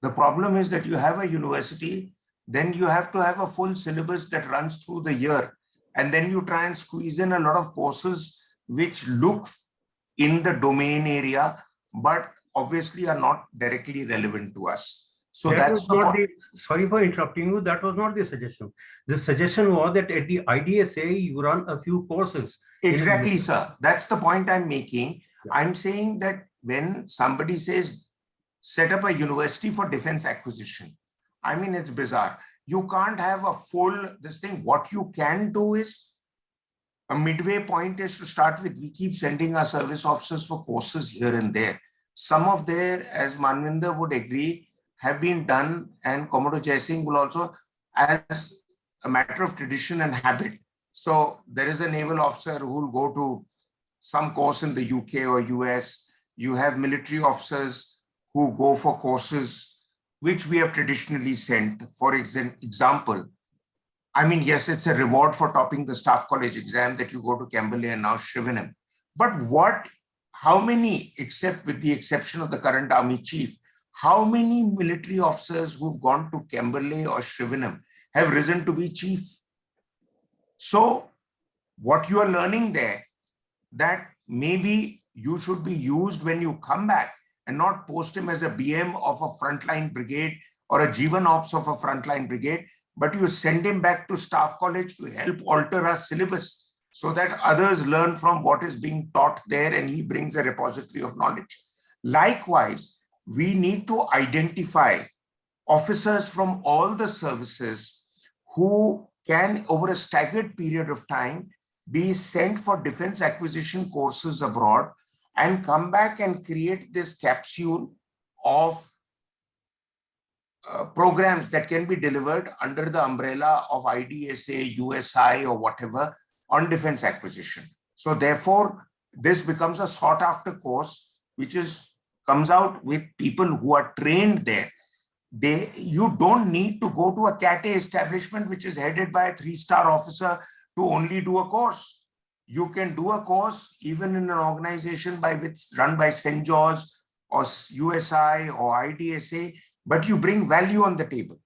The problem is that you have a university, then you have to have a full syllabus that runs through the year. And then you try and squeeze in a lot of courses which look in the domain area, but obviously are not directly relevant to us. So that's not sorry for interrupting you. That was not the suggestion. The suggestion was that at the IDSA, you run a few courses. Exactly, sir. That's the point I'm making. Yeah. I'm saying that when somebody says, set up a university for defense acquisition, I mean, it's bizarre. You can't have a full this thing. What you can do is a midway point is to start with. We keep sending our service officers for courses here and there. Some of there, as Manvinder would agree, have been done, and Commodore Jai Singh will also, as a matter of tradition and habit. So there is a naval officer who will go to some course in the UK or US. You have military officers who go for courses which we have traditionally sent. For example, I mean, yes, it's a reward for topping the staff college exam that you go to Camberley and now Shrivenham. But how many, except with the exception of the current army chief, how many military officers who've gone to Camberley or Shrivenham have risen to be chief? So what you are learning there, that maybe you should be used when you come back, and not post him as a BM of a frontline brigade or a Jivan Ops of a frontline brigade, but you send him back to staff college to help alter our syllabus so that others learn from what is being taught there and he brings a repository of knowledge. Likewise, we need to identify officers from all the services who can, over a staggered period of time, be sent for defense acquisition courses abroad and come back and create this capsule of programs that can be delivered under the umbrella of IDSA, USI, or whatever on defense acquisition. So therefore, this becomes a sought after course, which comes out with people who are trained there. You don't need to go to a CAT establishment, which is headed by a 3-star officer, to only do a course. You can do a course even in an organization run by St. George or USI or IDSA, but you bring value on the table.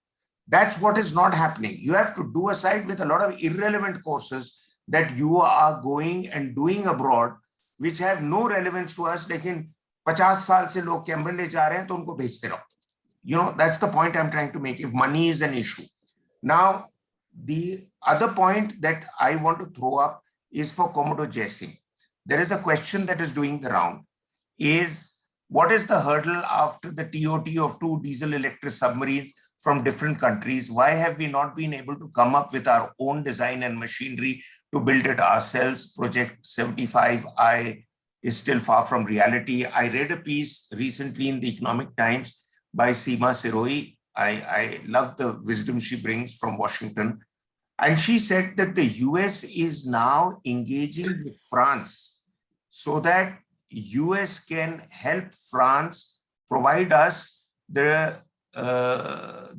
That's what is not happening. You have to do aside with a lot of irrelevant courses that you are going and doing abroad, which have no relevance to us. Lekin 50 saal se log Camberley ja rahe hain, to unko bhejte raho. That's the point I'm trying to make, if money is an issue. Now, the other point that I want to throw up is for Commodore Jai Singh. There is a question that is doing the round. What is the hurdle after the TOT of 2 diesel electric submarines from different countries? Why have we not been able to come up with our own design and machinery to build it ourselves? Project 75I is still far from reality. I read a piece recently in the Economic Times by Seema Siroi. I love the wisdom she brings from Washington. And she said that the US is now engaging with France so that US can help France provide us the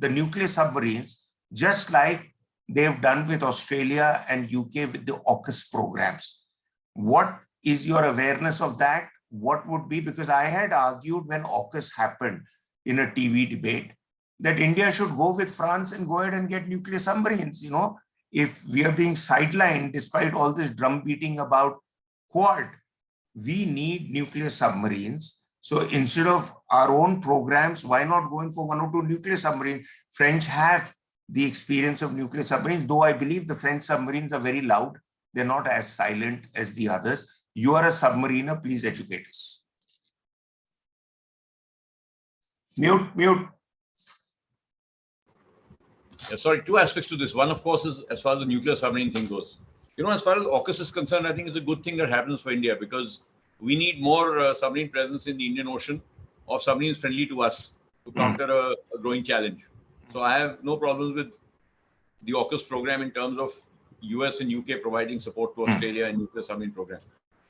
nuclear submarines, just like they've done with Australia and UK with the AUKUS programs. What is your awareness of that? What would be, because I had argued when AUKUS happened in a TV debate that India should go with France and go ahead and get nuclear submarines. You know, if we are being sidelined despite all this drum beating about Quad, we need nuclear submarines. So instead of our own programs, why not going for 1 or 2 nuclear submarines? French have the experience of nuclear submarines, though I believe the French submarines are very loud. They're not as silent as the others. You are a submariner, please educate us. Mute. Yeah, sorry, 2 aspects to this. One, of course, is as far as the nuclear submarine thing goes. You know, as far as AUKUS is concerned, I think it's a good thing that happens for India because we need more submarine presence in the Indian Ocean or submarines friendly to us to counter a growing challenge. So I have no problems with the AUKUS program in terms of US and UK providing support to Australia and nuclear submarine program.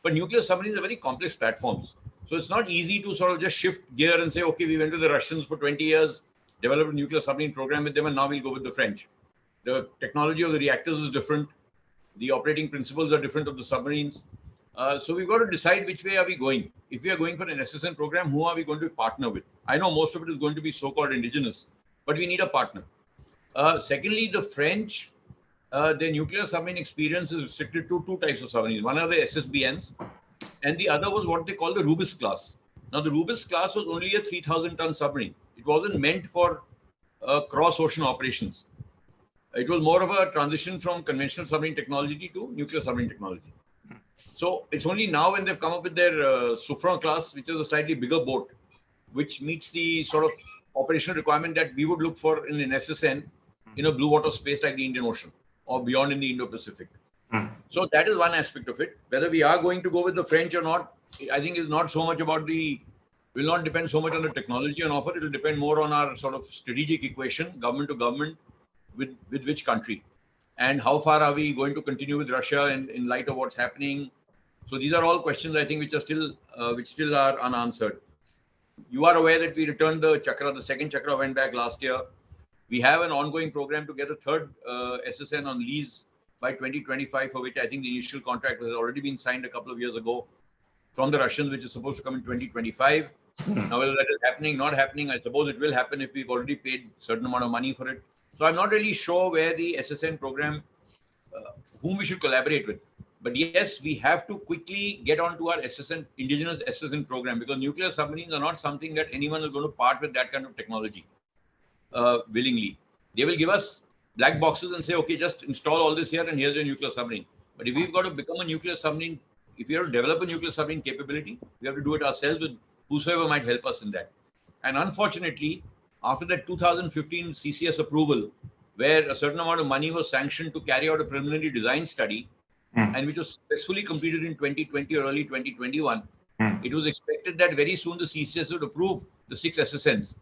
But nuclear submarines are very complex platforms. So it's not easy to sort of just shift gear and say, okay, we went to the Russians for 20 years, developed a nuclear submarine program with them, and now we'll go with the French. The technology of the reactors is different. The operating principles are different of the submarines. So we've got to decide which way are we going. If we are going for an SSN program, who are we going to partner with? I know most of it is going to be so-called indigenous, but we need a partner. Secondly, the French, their nuclear submarine experience is restricted to 2 types of submarines. One are the SSBNs, and the other was what they call the Rubis class. Now, the Rubis class was only a 3,000-ton submarine. It wasn't meant for cross-ocean operations. It was more of a transition from conventional submarine technology to nuclear submarine technology. So it's only now when they've come up with their Suffren class, which is a slightly bigger boat, which meets the sort of operational requirement that we would look for in an SSN in a blue water space like the Indian Ocean or beyond in the Indo-Pacific. So that is one aspect of it. Whether we are going to go with the French or not, I think is not so much about will not depend so much on the technology on offer. It will depend more on our sort of strategic equation, government to government, with which country. And how far are we going to continue with Russia in light of what's happening? So these are all questions I think which still are unanswered. You are aware that we returned the Chakra, the second Chakra went back last year. We have an ongoing program to get a third SSN on lease by 2025, for which I think the initial contract has already been signed a couple of years ago from the Russians, which is supposed to come in 2025. Now, whether that is happening, not happening, I suppose it will happen if we've already paid a certain amount of money for it. So I'm not really sure where the SSN program, whom we should collaborate with. But yes, we have to quickly get onto our SSN, indigenous SSN program, because nuclear submarines are not something that anyone is going to part with that kind of technology willingly. They will give us black boxes and say, okay, just install all this here and here's your nuclear submarine. But if we've got to become a nuclear submarine, if we have to develop a nuclear submarine capability, we have to do it ourselves with whosoever might help us in that. And unfortunately, after that 2015 CCS approval, where a certain amount of money was sanctioned to carry out a preliminary design study, and which was successfully completed in 2020 or early 2021, it was expected that very soon the CCS would approve the 6 SSNs,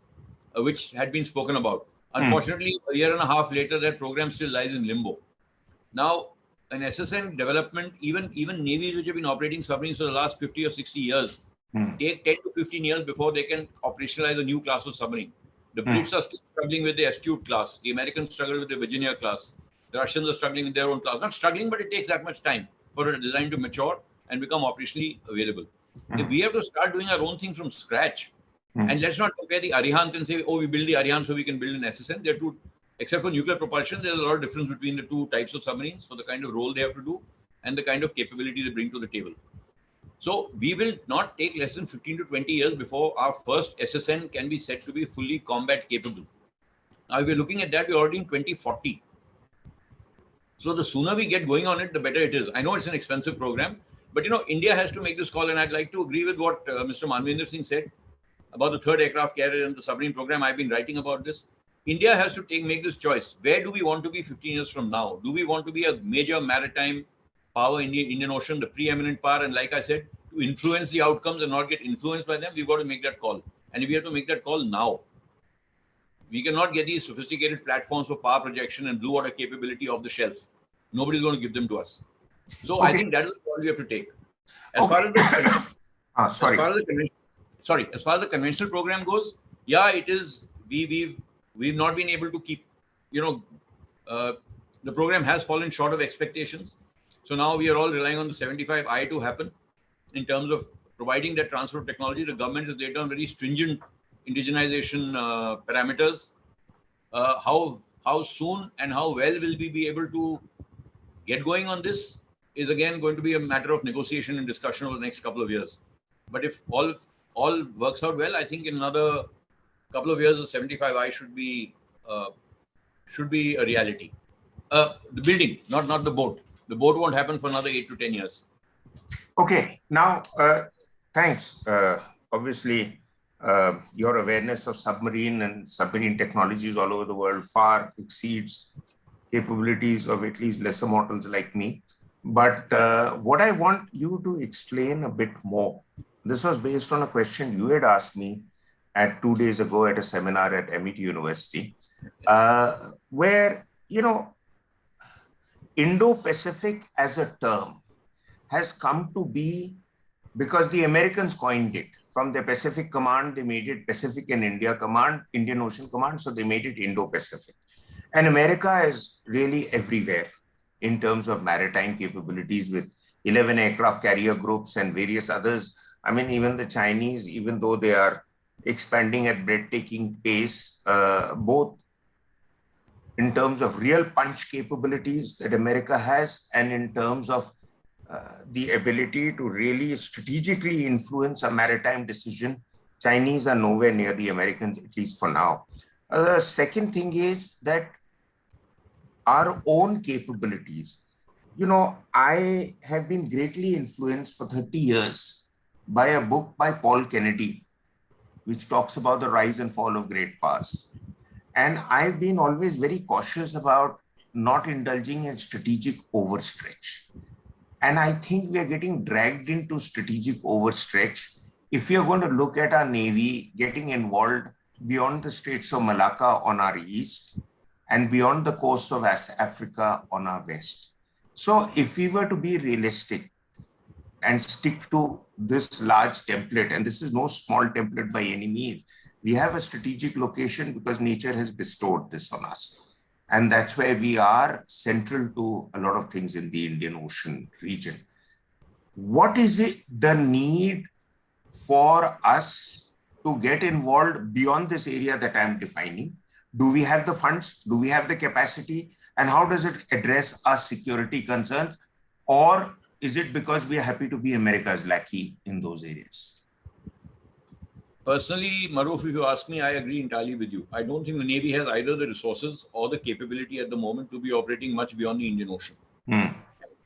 which had been spoken about. Unfortunately, a year and a half later, that program still lies in limbo. Now, an SSN development, even navies which have been operating submarines for the last 50 or 60 years, take 10 to 15 years before they can operationalize a new class of submarine. The Brits are still struggling with the Astute class. The Americans struggle with the Virginia class. The Russians are struggling with their own class. Not struggling, but it takes that much time for a design to mature and become operationally available. If we have to start doing our own thing from scratch, and let's not compare the Arihant and say, oh, we build the Arihant so we can build an SSN. They're two, except for nuclear propulsion, there's a lot of difference between the 2 types of submarines for the kind of role they have to do and the kind of capability they bring to the table. So we will not take less than 15 to 20 years before our first SSN can be said to be fully combat capable. Now, if we're looking at that, we're already in 2040. So the sooner we get going on it, the better it is. I know it's an expensive program, but India has to make this call, and I'd like to agree with what Mr. Manvinder Singh said about the third aircraft carrier and the submarine program. I've been writing about this. India has to make this choice. Where do we want to be 15 years from now? Do we want to be a major maritime power in the Indian Ocean, the preeminent power? And like I said, to influence the outcomes and not get influenced by them, we've got to make that call. And we have to make that call now. We cannot get these sophisticated platforms for power projection and blue water capability off the shelf. Nobody's going to give them to us. So I think that is the call we have to take. As far as the as far as the conventional program goes, yeah, it is. We've not been able to keep, the program has fallen short of expectations. So now we are all relying on the 75I to happen in terms of providing that transfer of technology. The government has laid down very stringent indigenization parameters. How soon and how well will we be able to get going on this is again going to be a matter of negotiation and discussion over the next couple of years. But if all works out well, I think in another couple of years, the 75I should be a reality. The building, not the boat. The boat won't happen for another 8 to 10 years. Okay, now, thanks. Obviously, your awareness of submarine and submarine technologies all over the world far exceeds capabilities of at least lesser mortals like me. But what I want you to explain a bit more, this was based on a question you had asked me 2 days ago at a seminar at MIT University, where, Indo-Pacific as a term has come to be because the Americans coined it. From the Pacific Command, they made it Pacific and Indian Ocean Command, so they made it Indo-Pacific. And America is really everywhere in terms of maritime capabilities with 11 aircraft carrier groups and various others. I mean, even the Chinese, even though they are expanding at breathtaking pace, both in terms of real punch capabilities that America has and in terms of the ability to really strategically influence a maritime decision, Chinese are nowhere near the Americans, at least for now. The second thing is that our own capabilities. I have been greatly influenced for 30 years by a book by Paul Kennedy, which talks about the rise and fall of great powers. And I've been always very cautious about not indulging in strategic overstretch. And I think we are getting dragged into strategic overstretch if you're going to look at our Navy getting involved beyond the Straits of Malacca on our east and beyond the coast of Africa on our west. So if we were to be realistic and stick to this large template, and this is no small template by any means, we have a strategic location because nature has bestowed this on us. And that's where we are central to a lot of things in the Indian Ocean region. What is it, the need for us to get involved beyond this area that I'm defining? Do we have the funds? Do we have the capacity? And how does it address our security concerns? Or is it because we are happy to be America's lackey in those areas? Personally, Maruf, if you ask me, I agree entirely with you. I don't think the Navy has either the resources or the capability at the moment to be operating much beyond the Indian Ocean.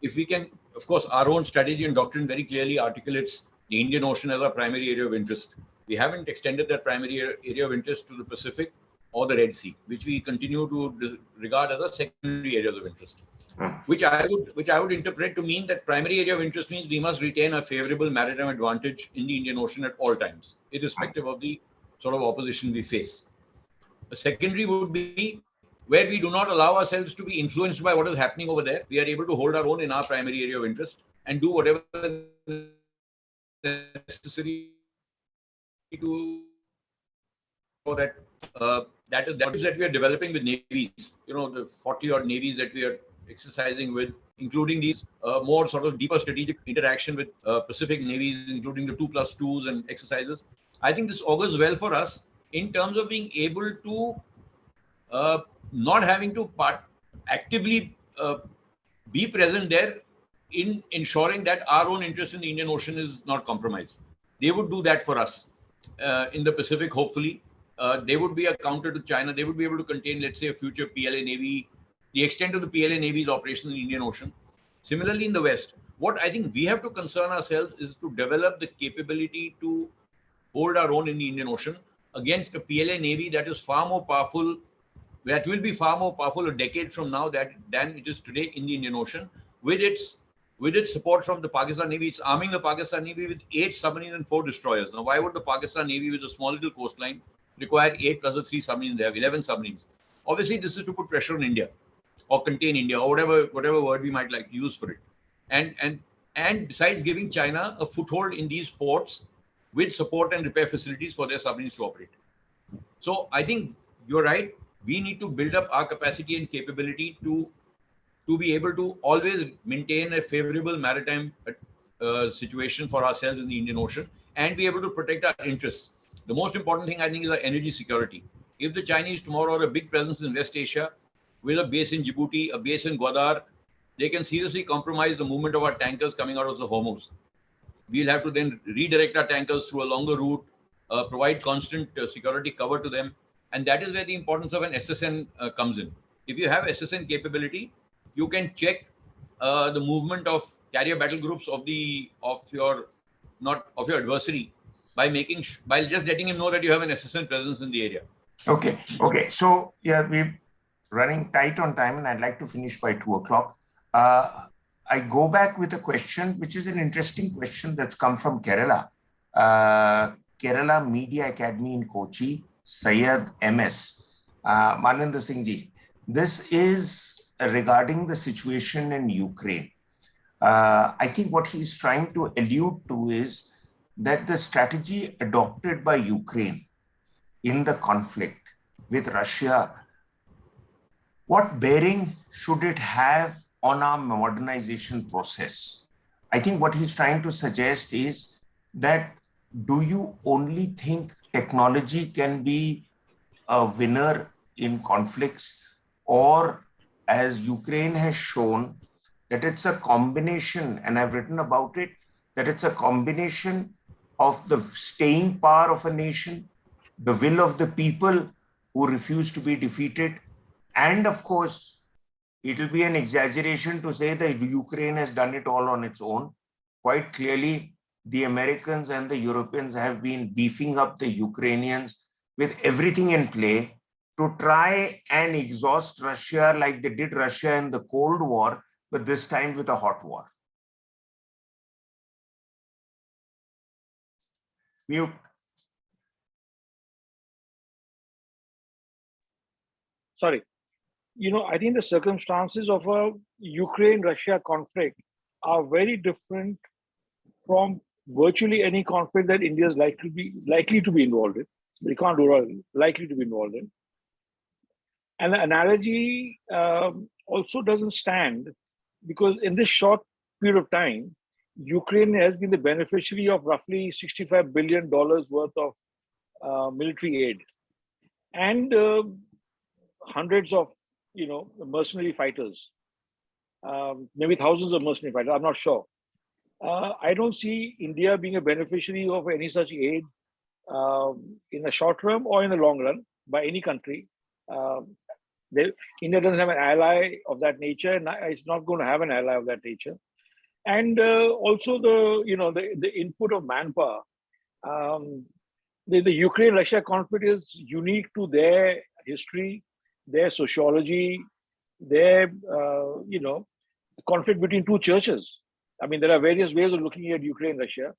If we can, of course, our own strategy and doctrine very clearly articulates the Indian Ocean as our primary area of interest. We haven't extended that primary area of interest to the Pacific or the Red Sea, which we continue to regard as our secondary areas of interest. Which I would interpret to mean that primary area of interest means we must retain a favorable maritime advantage in the Indian Ocean at all times, irrespective of the sort of opposition we face. A secondary would be where we do not allow ourselves to be influenced by what is happening over there. We are able to hold our own in our primary area of interest and do whatever necessary to so that that we are developing with navies. The 40-odd navies that we are exercising with, including these more sort of deeper strategic interaction with Pacific navies, including the 2+2s and exercises. I think this augurs well for us in terms of being able to not having to actively be present there in ensuring that our own interest in the Indian Ocean is not compromised. They would do that for us in the Pacific, hopefully. They would be a counter to China. They would be able to contain, let's say, a future PLA Navy, the extent of the PLA Navy's operation in the Indian Ocean. Similarly, in the West, what I think we have to concern ourselves is to develop the capability to hold our own in the Indian Ocean against a PLA Navy that is far more powerful, that will be far more powerful a decade from now than it is today in the Indian Ocean, with its support from the Pakistan Navy. It's arming the Pakistan Navy with 8 submarines and 4 destroyers. Now, why would the Pakistan Navy with a small little coastline require 8 plus the 3 submarines. They have 11 submarines. Obviously, this is to put pressure on India or contain India or whatever word we might like to use for it. And besides giving China a foothold in these ports with support and repair facilities for their submarines to operate. So I think you're right. We need to build up our capacity and capability to be able to always maintain a favorable maritime situation for ourselves in the Indian Ocean and be able to protect our interests. The most important thing, I think, is our energy security. If the Chinese tomorrow are a big presence in West Asia with a base in Djibouti, a base in Gwadar, they can seriously compromise the movement of our tankers coming out of the Hormuz. We'll have to then redirect our tankers through a longer route, provide constant security cover to them. And that is where the importance of an SSN comes in. If you have SSN capability, you can check the movement of carrier battle groups of your adversary by just letting him know that you have an SSN presence in the area. Okay. So yeah, we're running tight on time, and I'd like to finish by 2 o'clock. I go back with a question, which is an interesting question that's come from Kerala. Kerala Media Academy in Kochi, Syed MS. Maninder Singh ji, this is regarding the situation in Ukraine. I think what he's trying to allude to is that the strategy adopted by Ukraine in the conflict with Russia, what bearing should it have on our modernization process? I think what he's trying to suggest is that, do you only think technology can be a winner in conflicts, or as Ukraine has shown, that it's a combination, and I've written about it, that it's a combination of the staying power of a nation, the will of the people who refuse to be defeated, and of course, it will be an exaggeration to say that Ukraine has done it all on its own. Quite clearly, the Americans and the Europeans have been beefing up the Ukrainians with everything in play to try and exhaust Russia like they did Russia in the Cold War, but this time with a hot war. Mute. Sorry. I think the circumstances of a Ukraine-Russia conflict are very different from virtually any conflict that India is likely to be involved in. We can't do it, likely to be involved in. And the analogy also doesn't stand, because in this short period of time, Ukraine has been the beneficiary of roughly $65 billion worth of military aid, and hundreds of mercenary fighters, maybe thousands of mercenary fighters, I'm not sure. I don't see India being a beneficiary of any such aid in the short term or in the long run by any country. India doesn't have an ally of that nature, and it's not going to have an ally of that nature. And also the input of manpower. The Ukraine-Russia conflict is unique to their history, their sociology, their conflict between two churches. I mean, there are various ways of looking at Ukraine-Russia,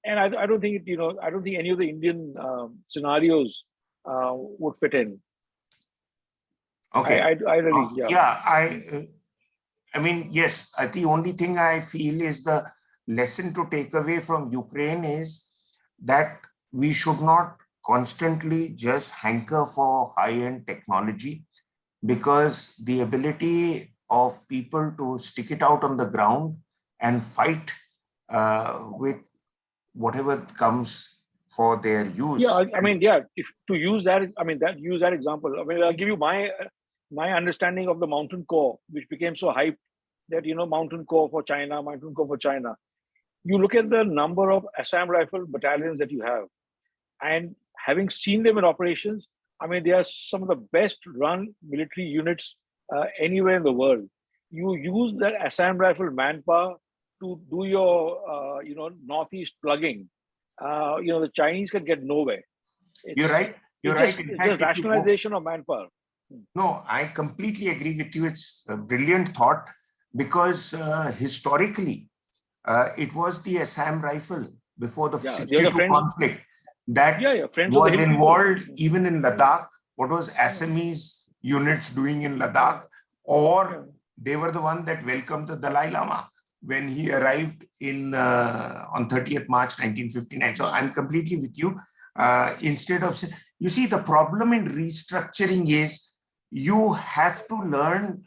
and I don't think I don't think any of the Indian scenarios would fit in. Okay. I really, I mean, yes, the only thing I feel is the lesson to take away from Ukraine is that we should not constantly just hanker for high-end technology, because the ability of people to stick it out on the ground and fight with whatever comes for their use. Yeah, I mean, if to use that, use that example. I mean, I'll give you my understanding of the Mountain Corps, which became so hyped that, Mountain Corps for China, Mountain Corps for China. You look at the number of Assam Rifle battalions that you have, and having seen them in operations, I mean, they are some of the best run military units anywhere in the world. You use that Assam Rifle manpower to do your, northeast plugging. The Chinese can get nowhere. You're right. It's just rationalization of manpower. No, I completely agree with you. It's a brilliant thought, because historically, it was the Assam Rifle before the 62 conflict that Friends of the was Hill people. involved even in Ladakh. What was Assamese units doing in Ladakh? Or they were the one that welcomed the Dalai Lama when he arrived in on 30th March 1959. So I'm completely with you. Instead of, you see, the problem in restructuring is you have to learn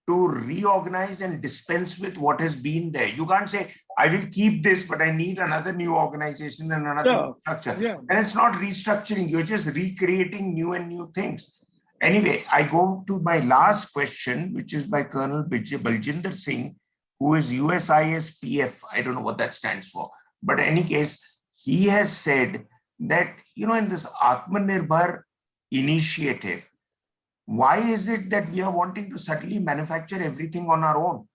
to reorganize and dispense with what has been there. You can't say, I will keep this, but I need another new organization and another new structure. And it's not restructuring, you're just recreating new and new things. Anyway, I go to my last question, which is by Colonel Baljinder Singh, who is USIS PF. I don't know what that stands for. But in any case, he has said that, you know, in this Atmanirbhar initiative, why is it that we are wanting to suddenly manufacture everything on our own?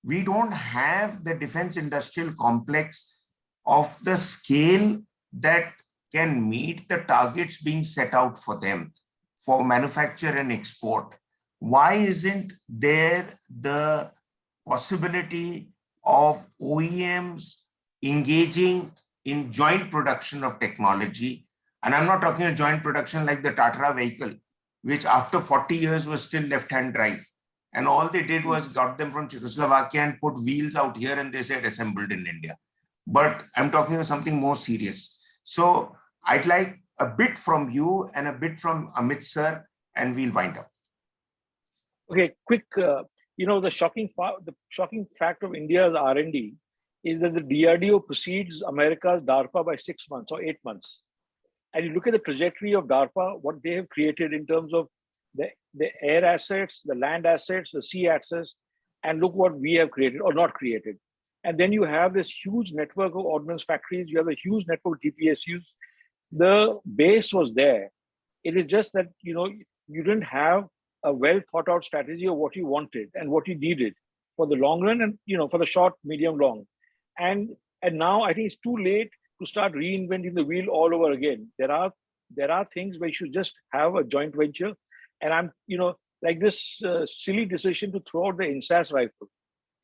We don't have the defense industrial complex of the scale that can meet the targets being set out for them for manufacture and export. Why isn't there the possibility of OEMs engaging in joint production of technology? And I'm not talking a joint production like the Tatra vehicle, which after 40 years was still left-hand drive. And all they did was got them from Czechoslovakia and put wheels out here and they said assembled in India. But I'm talking of something more serious. So I'd like a bit from you and a bit from Amit sir, and we'll wind up. Okay, quick, you know, the shocking fact of India's R&D is that the DRDO precedes America's DARPA by 6 months or 8 months. And you look at the trajectory of DARPA, what they have created in terms of the air assets, the land assets, the sea assets, and look what we have created or not created. And then you have this huge network of ordnance factories, you have a huge network of GPSUs. The base was there. It is just that, you know, you didn't have a well thought out strategy of what you wanted and what you needed for the long run and, you know, for the short, medium, long. And now I think it's too late to start reinventing the wheel all over again. There are things where you should just have a joint venture. And I'm, you know, like this silly decision to throw out the INSAS rifle.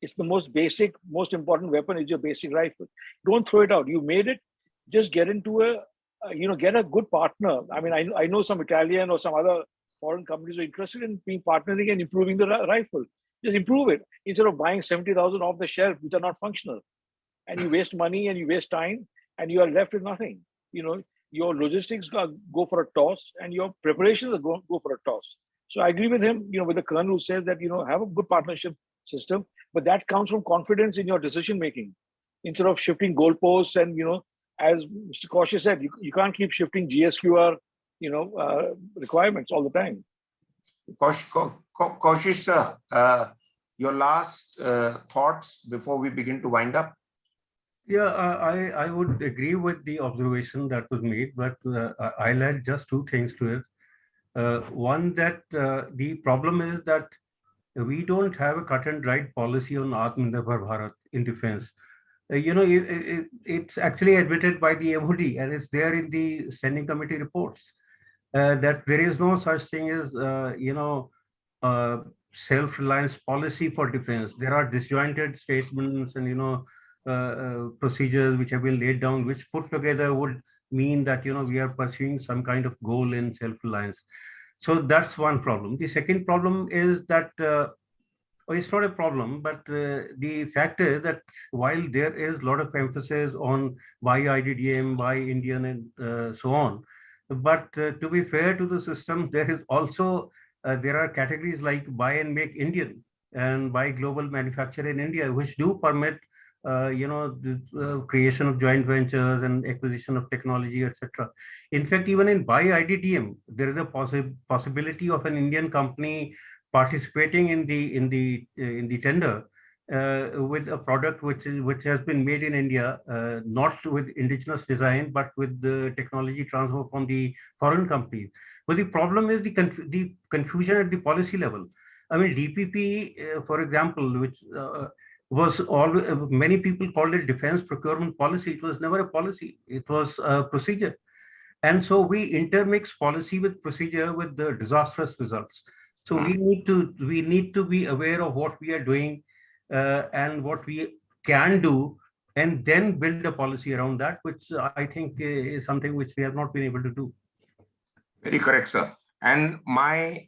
It's the most basic, most important weapon is your basic rifle. Don't throw it out. You made it. Just get into get a good partner. I mean, I know some Italian or some other foreign companies are interested in being partnering and improving the rifle. Just improve it instead of buying 70,000 off the shelf, which are not functional. And you waste money and you waste time and you are left with nothing. You know, your logistics go for a toss and your preparations go for a toss. So I agree with him, you know, with the colonel who says that, you know, have a good partnership system, but that comes from confidence in your decision making instead of shifting goalposts. And, you know, as Mr. Kaushik said, you can't keep shifting GSQR, you know, requirements all the time. Kaushik sir, your last thoughts before we begin to wind up? Yeah, I would agree with the observation that was made, but I'll add just two things to it. One, that the problem is that we don't have a cut and dried policy on Atmanirbhar Bharat in defense. You know, it's actually admitted by the MOD and it's there in the standing committee reports that there is no such thing as, self-reliance policy for defense. There are disjointed statements and, you know, procedures which have been laid down, which put together would mean that, you know, we are pursuing some kind of goal in self-reliance. So that's one problem. The second problem is that, it's not a problem, but the fact is that while there is a lot of emphasis on buy IDDM, buy Indian and so on, but to be fair to the system, there is also, there are categories like buy and make Indian and buy global manufacture in India, which do permit the creation of joint ventures and acquisition of technology, etc. In fact, even in buy IDDM, there is a possibility of an Indian company participating in the tender with a product which has been made in India, not with indigenous design, but with the technology transfer from the foreign companies. But the problem is the confusion at the policy level. I mean, DPP, for example, which was all many people called it defense procurement policy. It was never a policy. It was a procedure. And so we intermix policy with procedure with the disastrous results. So we need to be aware of what we are doing and what we can do and then build a policy around that, which I think is something which we have not been able to do. Very correct, sir. And my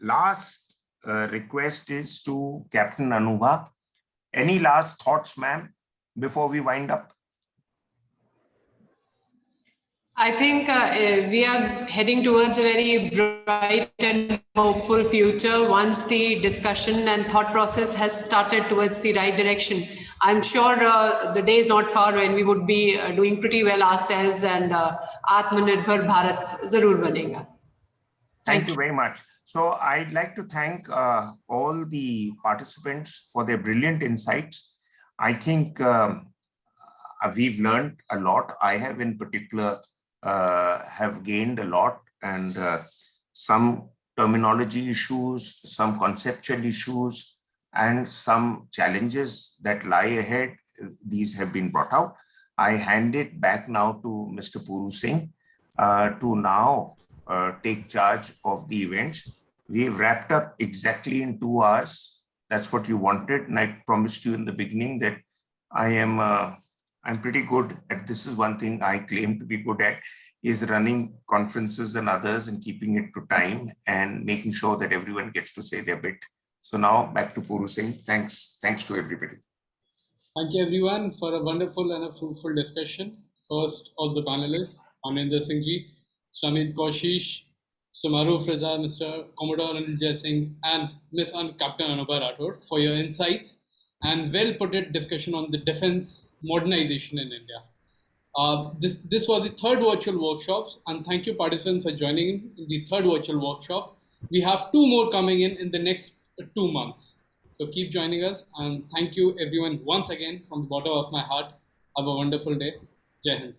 last request is to Captain Anubha. Any last thoughts, ma'am, before we wind up? I think we are heading towards a very bright and hopeful future once the discussion and thought process has started towards the right direction. I'm sure the day is not far when we would be doing pretty well ourselves, and Atmanirbhar Bharat zarur banega. Thank you very much. So I'd like to thank all the participants for their brilliant insights. I think we've learned a lot. I have in particular have gained a lot, and some terminology issues, some conceptual issues, and some challenges that lie ahead. These have been brought out. I hand it back now to Mr. Puru Singh to now take charge of the events. We've wrapped up exactly in 2 hours. That's what you wanted. And I promised you in the beginning that I'm pretty good at, this is one thing I claim to be good at, is running conferences and others and keeping it to time and making sure that everyone gets to say their bit. So now back to Puru Singh. Thanks to everybody. Thank you everyone for a wonderful and a fruitful discussion. First, all the panelists, Amrinder Singh ji, Shamit Koshish, Maruf Raza, Mr. Commodore Anil Jai Singh, and Ms. Captain Anubha Rathod for your insights and well-put discussion on the defense modernization in India. This was the third virtual workshops, and thank you participants for joining in the third virtual workshop. We have 2 more coming in the next 2 months. So keep joining us, and thank you everyone once again from the bottom of my heart. Have a wonderful day. Jai Hind.